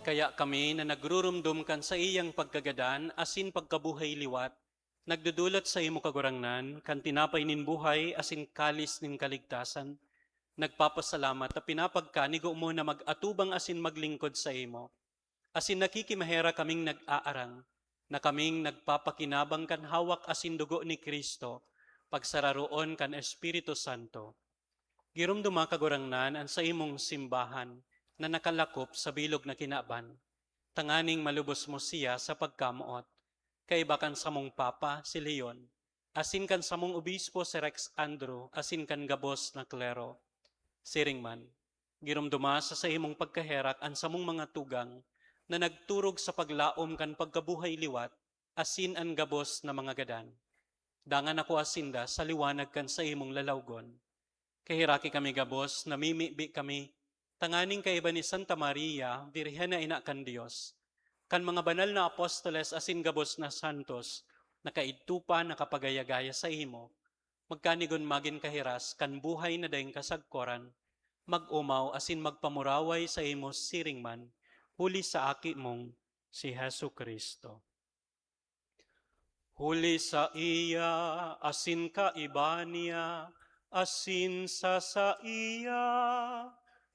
Kaya kami na nagrurumdum sa iyang pagkagadan, asin pagkabuhay liwat, nagdudulot sa imo kagurangnan, kan tinapay nin buhay, asin kalis nin kaligtasan, nagpapasalamat at pinapagkanigo mo na mag-atubang asin maglingkod sa imo. Asin nakikimahera kaming nag-aarang, na kaming nagpapakinabang kan hawak asin dugo ni Kristo, pagsararoon kan Espiritu Santo. Girumduma kagurangnan ang sa imong simbahan, na nakalakop sa bilog na kinaban. Tanganing malubos mo siya sa pagkamuot. Kay bakan sa mong papa si Leon, asin kan sa mong obispo si Rex Andrew, asin kan gabos na klero. Siring man, girumduma sa imong pagkaherak ang sa mong mga tugang, na nagturog sa paglaom kan pagkabuhay liwat, asin ang gabos na mga gadan. Dangan ako asinda sa liwanag kan sa imong lalawgon. Kahiraki kami gabos, namimibi kami, tanganing kaiba ni Santa Maria, Birhen na ina kan Diyos, kan mga banal na apostoles asin gabos na santos, nakaidtupa nakapagayagaya sa imo, magkanigon magin kahiras, kan buhay na dayang kasagkoran, mag-umaw asin magpamuraway sa imo siring man, huli sa aki mong si Hesu Kristo. Huli sa iya, asin ka iba niya, asin sa iya,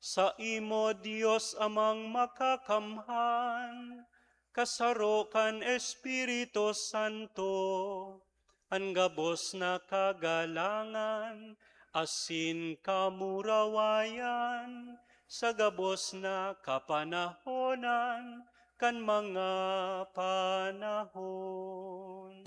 sa imo Dios amang makakamhan, kasarokan Espiritu Santo, ang gabos na kagalangan, asin kamurawayan, sa gabos na kapanahonan, kan mga panahon.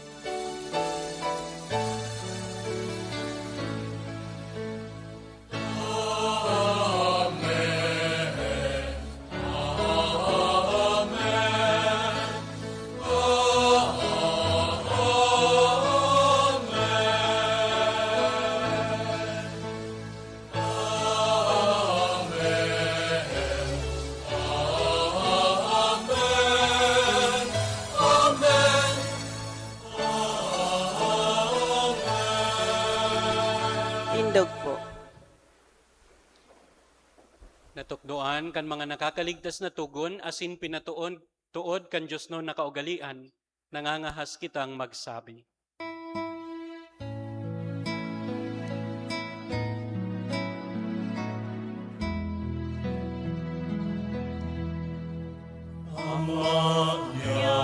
Tindog po. Natukdoan kan mga nakakaligtas na tugon, asin pinatuon tuod kan Diyos no nakaugalian, nangangahas kitang magsabi. Ama niya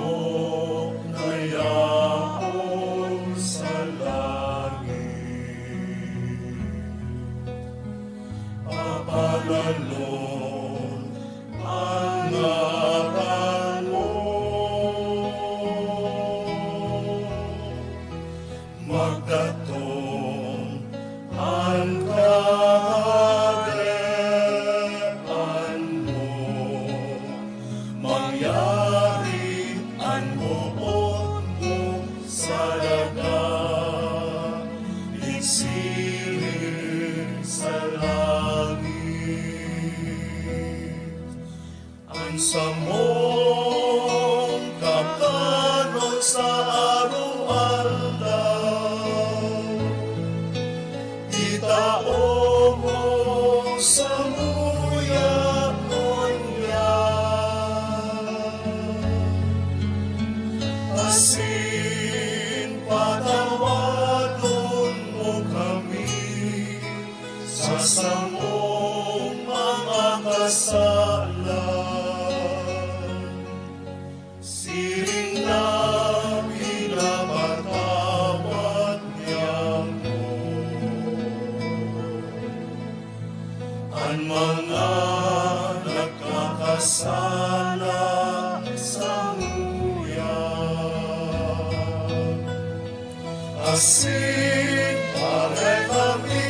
mo nayaon sa langit, papalalon ang ngalan mo, magdatong ang kaharian mo, mangyari ang buong mo sa dagat, isilin sa langit. Ang samo asin pare kami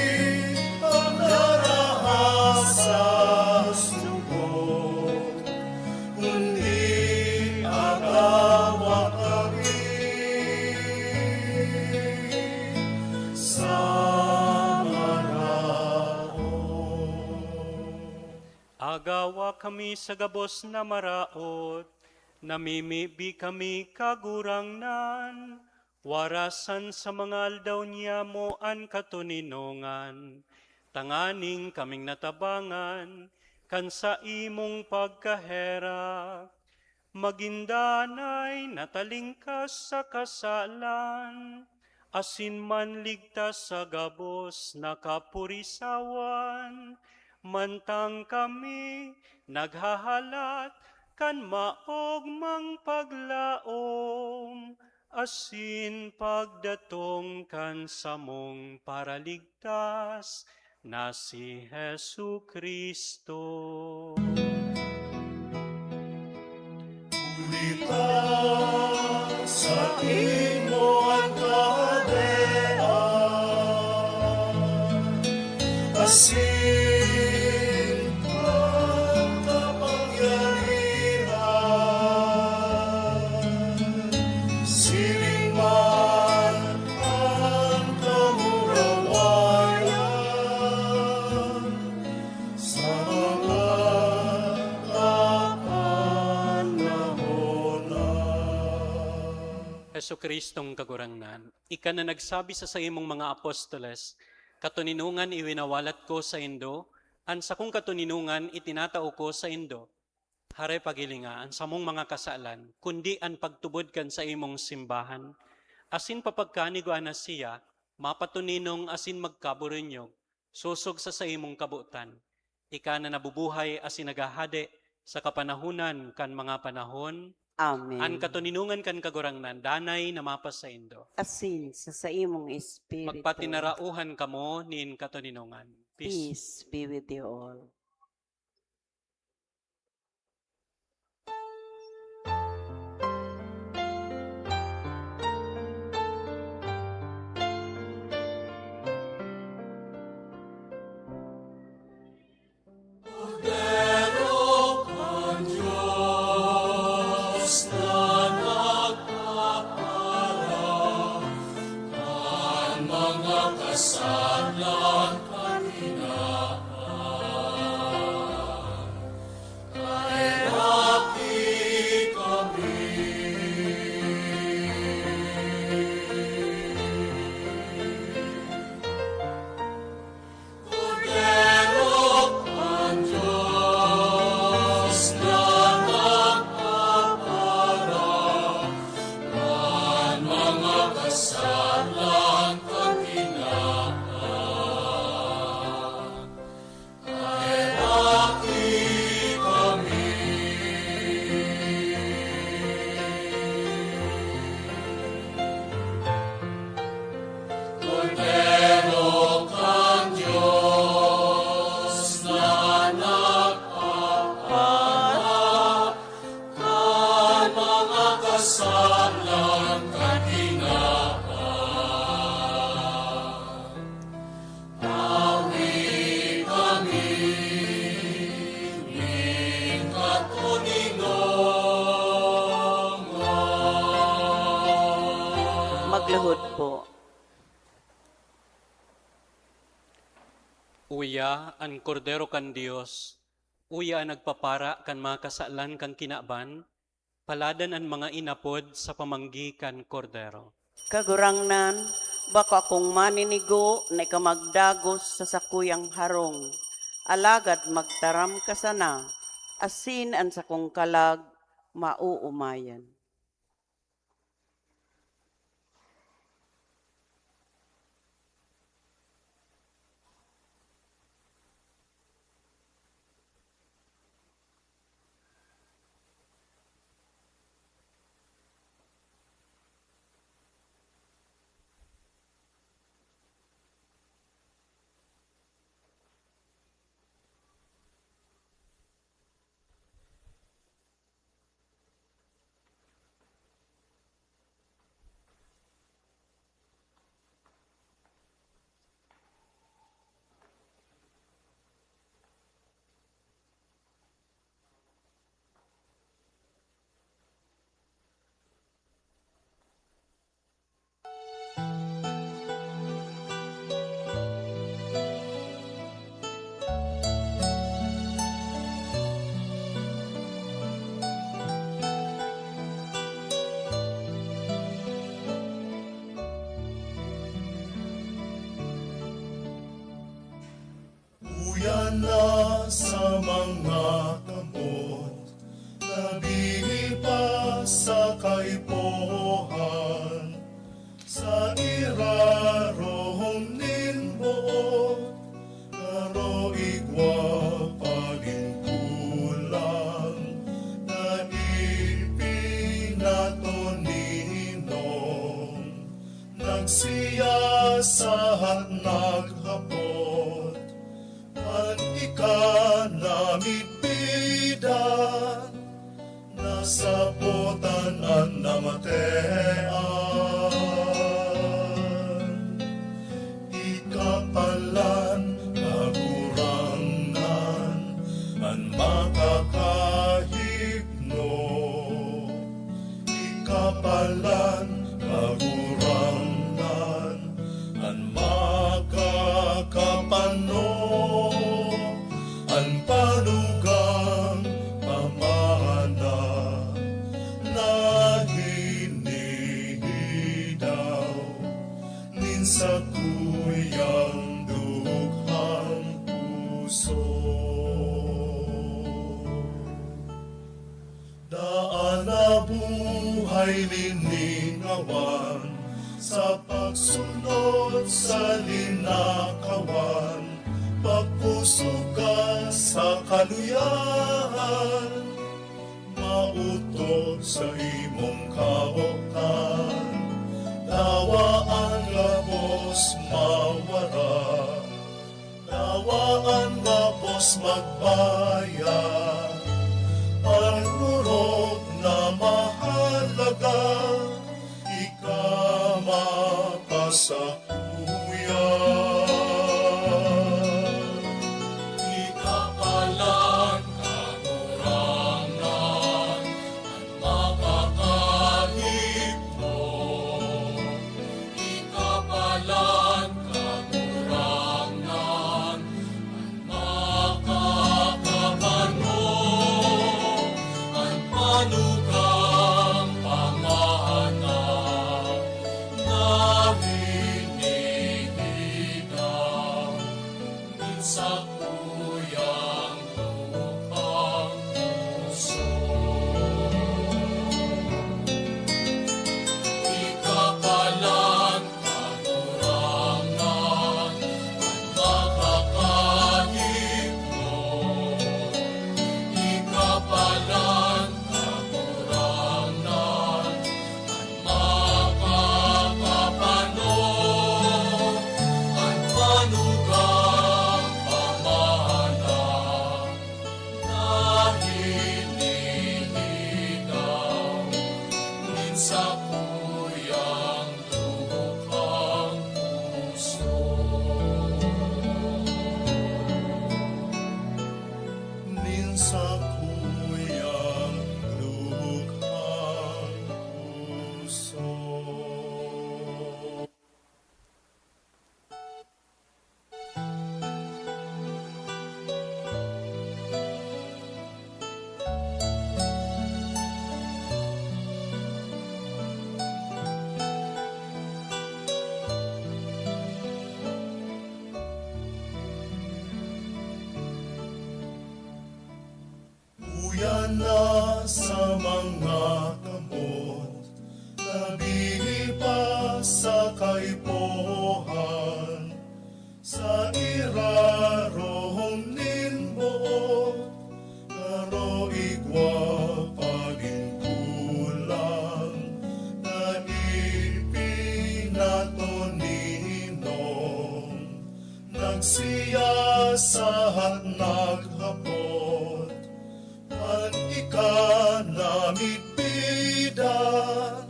pagdarahasas sugo, kundi agawa kami sa Agawa kami sa gabos na maraot, namimibi kami kagurangnan, warasan sa mga aldaw niya mo an katuninongan, tanganing kaming natabangan, kan sa imong pagkahera, magindanay natalingkas sa kasalan, asin man ligtas sa gabos na kapurisawan, mantang kami naghahalat kan maog mang paglaom, asin pagdatong kan samong paraligtas na si Hesu Kristo. Ulita sa imo ang kahadean, asin ang kapangyarihan, siling man ang kamurawayan, sa mga Hesu Kristong kagurangnan, ika na nagsabi sa imong mga apostoles, katuninungan iwinawalat ko sa Indo, an sa kong katuninungan itinatao ko sa Indo. Hare pagilinga, an sa mong mga kasalan, kundi an pagtubod kan sa imong simbahan. Asin papagkanigo siya, mapatuninong asin magkaburinyog, susog sa imong kabutan. Ika na nabubuhay asin nagahade sa kapanahunan kan mga panahon, Amen. an katuninungan kan kagurangnan, danay na mapas sa Indo. Asin sa imong espiritu. Magpatinarauhan kamo nin katuninungan. Peace. Peace be with you all. Magluhod po. Uya an kordero kan Dios, uya ang nagpapara kan mga kasalan kan kinaban, paladan ang mga inapod sa pamanggi kan kordero. Kagurangnan, baka akong maninigo na ikamagdagos sa sakuyang harong. Alagad magtaram ka sana, asin ang sakong kalag, mauumayan. naghapot, at ika namit bidan, nasa potan ang namatean. Ikapalan kagurangnan, ang makakahipno. Ikapalan kagurangnan, ang makakapano. Ang panugang pamana na hinihidaw, ninsa kuyang dughang puso. Daan na buhay liningawan, sa pagsunod sa linakawan, pagpuso ka sa kaluyahan, mautot sa imong kaoktan, dawa ang labos mawara, dawa ang labos magbayad, ang nurog na mahalaga, ika makasakuyan. Ikapalan kagurangan, ang makakahipno. Ikapalan kagurangan, ang makakapano. Ang panugang pamana na hinihidaw, minsa kuyang dukhang puso. Ikapalan kagurangan, ang makakahipno. Ikapalan kagurangan, ang makakapano. Ang panugang pamana na hinihidaw, minsa kuyang dukhang puso. Minsa kuyang dukhang puso. Uyan na sa mga kamot, nabihipa sa kaipohan, sa irarong ninbuot, karo igwa pagingkulang, na ipinato ninong, nagsiya sa naghapot, ang ika namit bidan,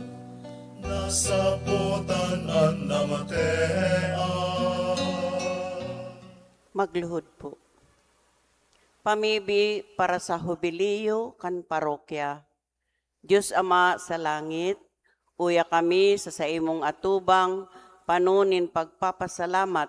nasa potan ang namatean. Magluhod po. Pamibi para sa hubiliyo kan parokya. Diyos Ama sa langit, uya kami sa imong atubang, panunin pagpapasalamat,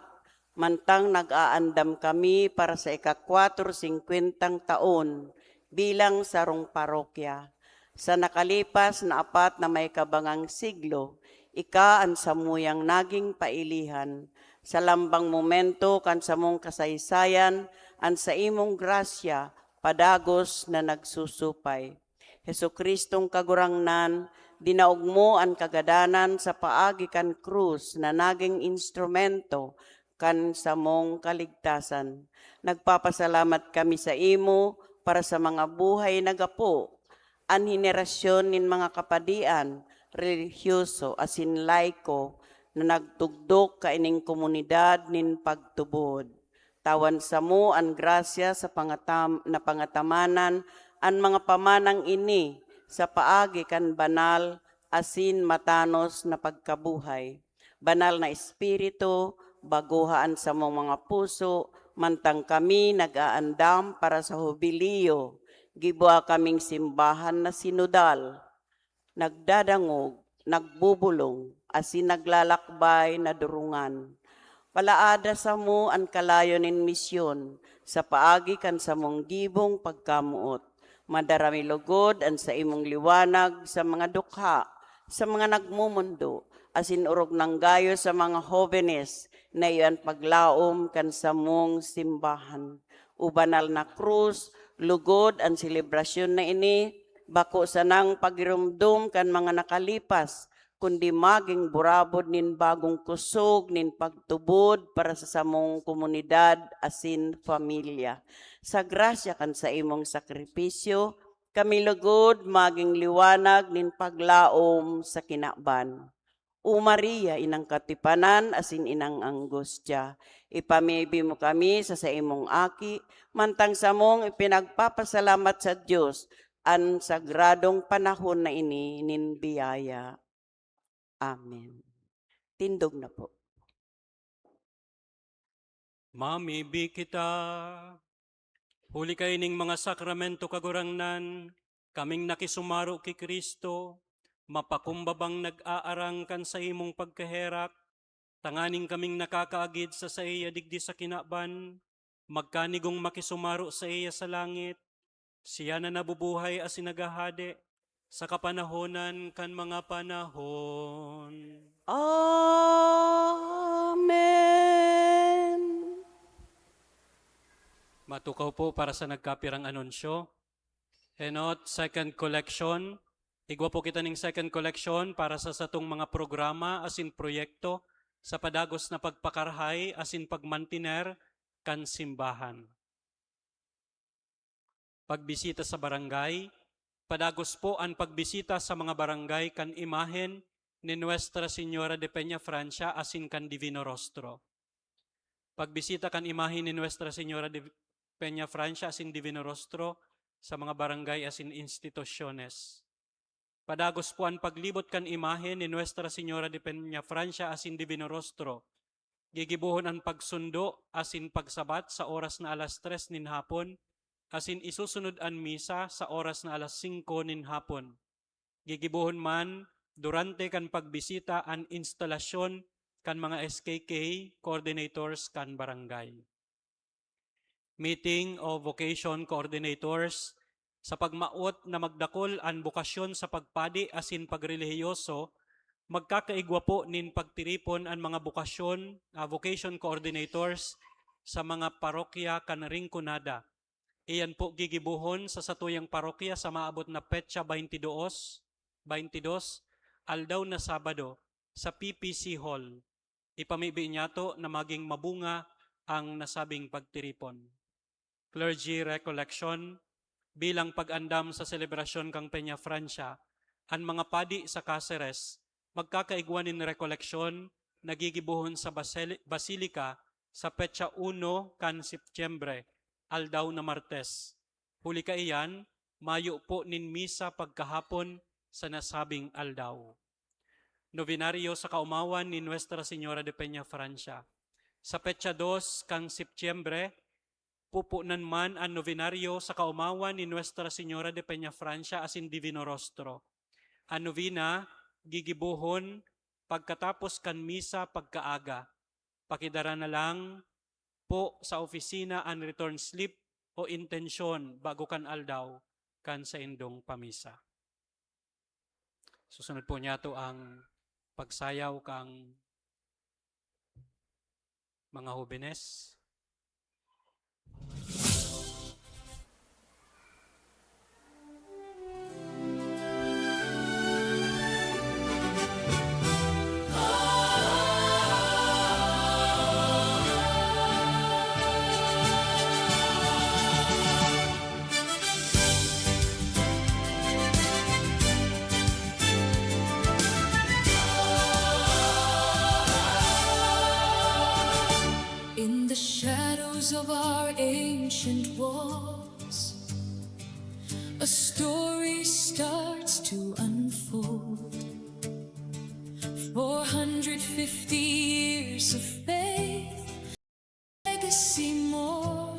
mantang nag-aandam kami para sa ika-450 taon bilang sarong parokya. Sa nakalipas na 4 na may kabangang siglo, ika ang samuyang naging pailihan. Sa lambang momento kan sa mong kasaysayan, ang sa imong grasya, padagos na nagsusupay. Jesukristong kagurangnan, dinaog mo ang kagadanan sa paagi kan krus na naging instrumento kan sa mong kaligtasan. Nagpapasalamat kami sa imo para sa mga buhay na gapo, an henerasyon nin mga kapadian, religyoso asin laiko, na nagtugdok kaining komunidad nin pagtubod. Tawan sa mo ang grasya sa pangatamanan an mga pamanang ini sa paagi kan banal asin matanos na pagkabuhay. Banal na espiritu, baguhaan sa mong mga puso, mantang kami nag-aandam para sa hubiliyo. Gibwa kaming simbahan na sinudal, nagdadangog, nagbubulong, asin naglalakbay na durungan. Palaada sa mo ang kalayo nin misyon, sa paagi kan sa mong gibong pagkamuot. Madarami lugod ang sa imong liwanag sa mga dukha, sa mga nagmumundo, asin urog ng gayo sa mga jóvenes na iyan paglaom kan sa mong simbahan. Ubanal na krus, lugod ang selebrasyon na ini, bako sa nang pagirumdum kan mga nakalipas, kundi maging burabod nin bagong kusog nin pagtubod para sa samong komunidad asin pamilya. Sa grasya kan sa imong sakripisyo, kami lugod maging liwanag nin paglaom sa kinakban. O Maria, inang katipanan, asin inang anggustya, ipamibi mo kami sa imong aki, mantang sa mong ipinagpapasalamat sa Diyos, ang sagradong panahon na ini nin biyaya. Amen. Tindog na po. Mamibi kita, huli kaining mga sakramento kagurangnan, kaming nakisumaro ki Kristo, mapakumbabang nag-aarang kan sa imong pagkaherak, tanganing kaming nakakaagid sa iya digdi sa kinaban, magkanigong makisumaro sa iya sa langit, siya na nabubuhay as nagahade, sa kapanahonan kan mga panahon. Amen. Matukaw po para sa nagkapirang anunsyo. Henot, second collection. Igwa po kita ning second collection para sa satong mga programa asin proyekto sa padagos na pagpakarhay asin pagmantiner kan simbahan. Pagbisita sa barangay. Padagos po ang pagbisita sa mga barangay kan imahen ni Nuestra Señora de Peña Francia asin kan Divino Rostro. Pagbisita kan imahen ni Nuestra Señora de Peña Francia asin Divino Rostro sa mga barangay asin institusyones. Padagos po ang paglibot kan imahen ni Nuestra Señora de Peña Francia asin Divino Rostro. Gigibuhon ang pagsundo asin pagsabat sa oras na alas 3 nin hapon, asin isusunod ang misa sa oras na alas 5 nin hapon. Gigibuhon man durante kan pagbisita ang instalasyon kan mga SKK coordinators kan barangay. Meeting of vocation coordinators sa pagmaot na magdakol ang bukasyon sa pagpadi asin pagrelihiyoso, magkakaigwa po nin pagtiripon ang mga bukasyon, vocation coordinators sa mga parokya kan ringkunada. Iyan po gigibuhon sa satuyang parokya sa maabot na petsa 22, aldaw na Sabado, sa PPC Hall. Ipamibi niya to na maging mabunga ang nasabing pagtiripon. Clergy recollection, bilang pag-andam sa selebrasyon kang Peña Francia, ang mga padi sa Cáceres, magkakaigwanin recollection, nagigibuhon sa Basilika sa petsa 1 kan Setyembre, aldaw na Martes. Huli ka iyan, mayo po nin misa pagkahapon sa nasabing aldaw. Novenaryo sa kaumawan ni Nuestra Señora de Peña Francia. Sa petsa 2 kang Setyembre, pupunan man ang novenaryo sa kaumawan ni Nuestra Señora de Peña Francia asin Divino Rostro. Ang novena, gigibuhon pagkatapos kan misa pagkaaga. Pakidara na lang po sa opisina ang return slip o intensyon bago kan aldaw kan sa indong pamisa. Susunod po niya to ang pagsayaw kang mga jóvenes. to unfold. 450 years of faith, legacy more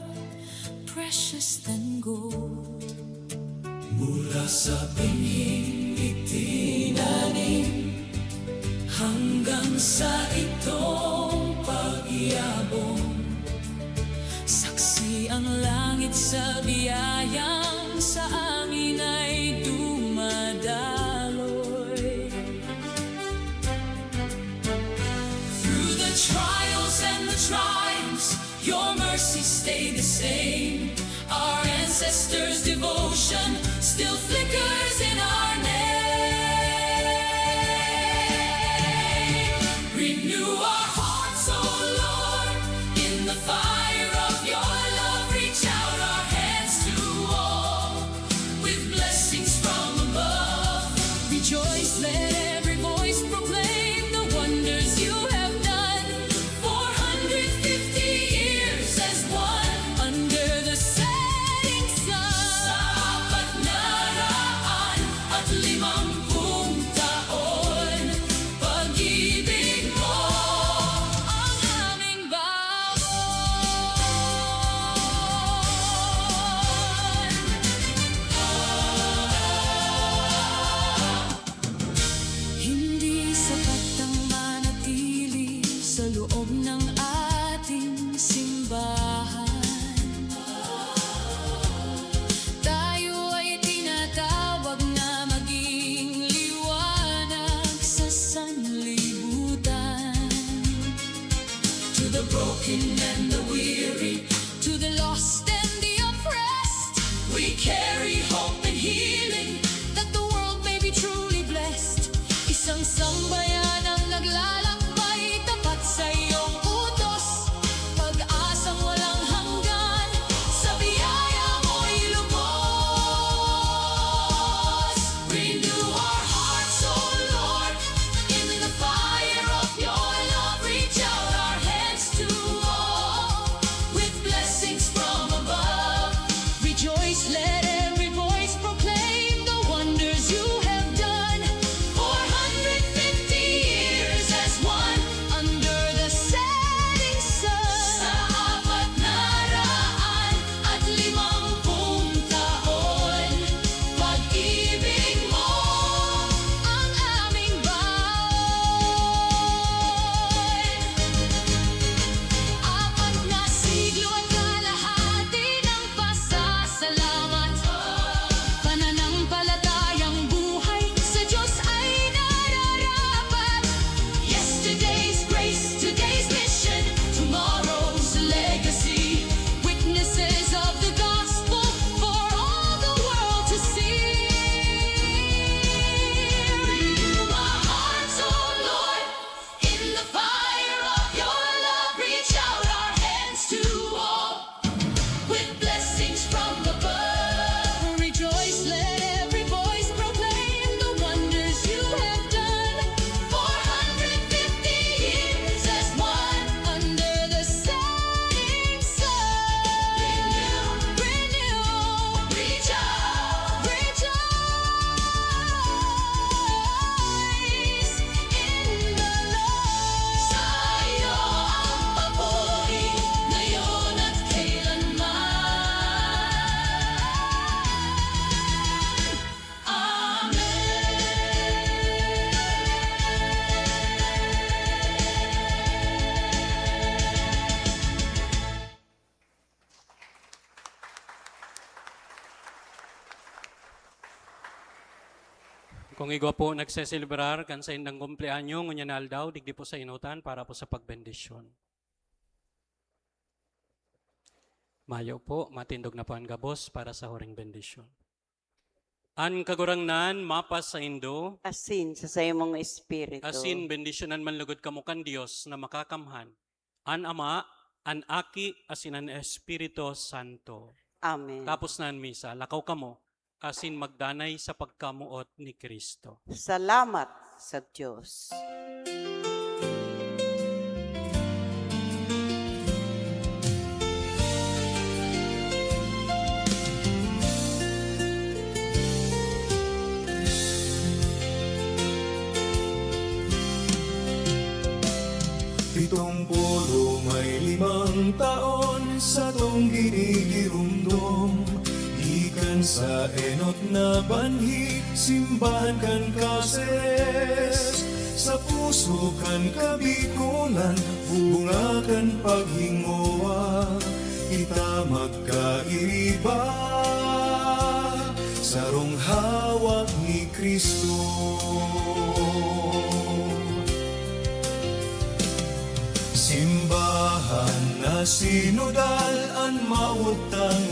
precious than gold. Mula sa binhing itinanim hanggang sa itong pagyabong, Saksi ang langit sa biyayang sa amin ay dumadaloy. through the trials and the triumphs, your mercy stay the same. Our ancestors' devotion still flickers in our name. Renew our hearts, oh Lord, in the fire of your love. Reach out our hands to all with blessings from above. Rejoice, let every voice proclaim the wonders you have done. 450 years as one Under the setting sa sun, apat na raan at 50 taon. Pag-ibig mo ang aming baon. Hindi sapat ang manatili sa loob ng ating simbahan. Tayo ay tinatawag na maging liwanag sa sanlibutan. to the broken and the weary, To the lost and the oppressed, we carry hope and healing. that the world may be truly blessed. Isang sambayan ang naglalakbay, tapat sa iyong utos. Pag-asang walang hanggan, sa biyaya mo'y lubos. Renew our hearts, oh Lord, in the fire of your love. Reach out our hands to all with blessings from above. Rejoice, let every voice proclaim the wonders you have done. 450 years as one Under the setting sa sun, apat na raan at 50 taon. Pag-ibig mo ang aming baon. Apat na siglo at kalahati ng pasasalamat. Pananampalatayang buhay sa Diyos ay nararapat. yesterday's grace, today's mission, tomorrow's legacy. Witnesses of the gospel for all the world to see. Renew our hearts, oh Lord, in the fire of your love. Reach out our hands to all with blessings from above. Rejoice, let every voice proclaim the wonders you have done. 450 years as one. Under the setting sun, renew, Reach out, rejoice in the Lord. sa'yo ang papuri, ngayon at kailanman. Kung igwa po nagseselebrar kan sa indang kumpleanyo, ngunyan aldaw, digdi po sa inutan para po sa pagbendisyon. Mayo po, matindog na po ang gabos para sa huring bendisyon. An kagurangnan, mapas sa Indo, Asin sa sayo mong espiritu. asin bendisyonan man lugod kamo kan Dios na makakamhan. An Ama, an Aki, asin an Espiritu Santo. Amen. Tapos na ang misa, lakaw kamo, asin magdanay sa pagkamuot ni Kristo. Salamat sa Diyos. Taon sa tong ginigirumdum ikan sa enot na banhi simbahan kan kases sa puso kan kabikulan bunga kan paghingoa kita magkaiba sarong hawak ni Kristo. Simbahan na sinodal ang mautang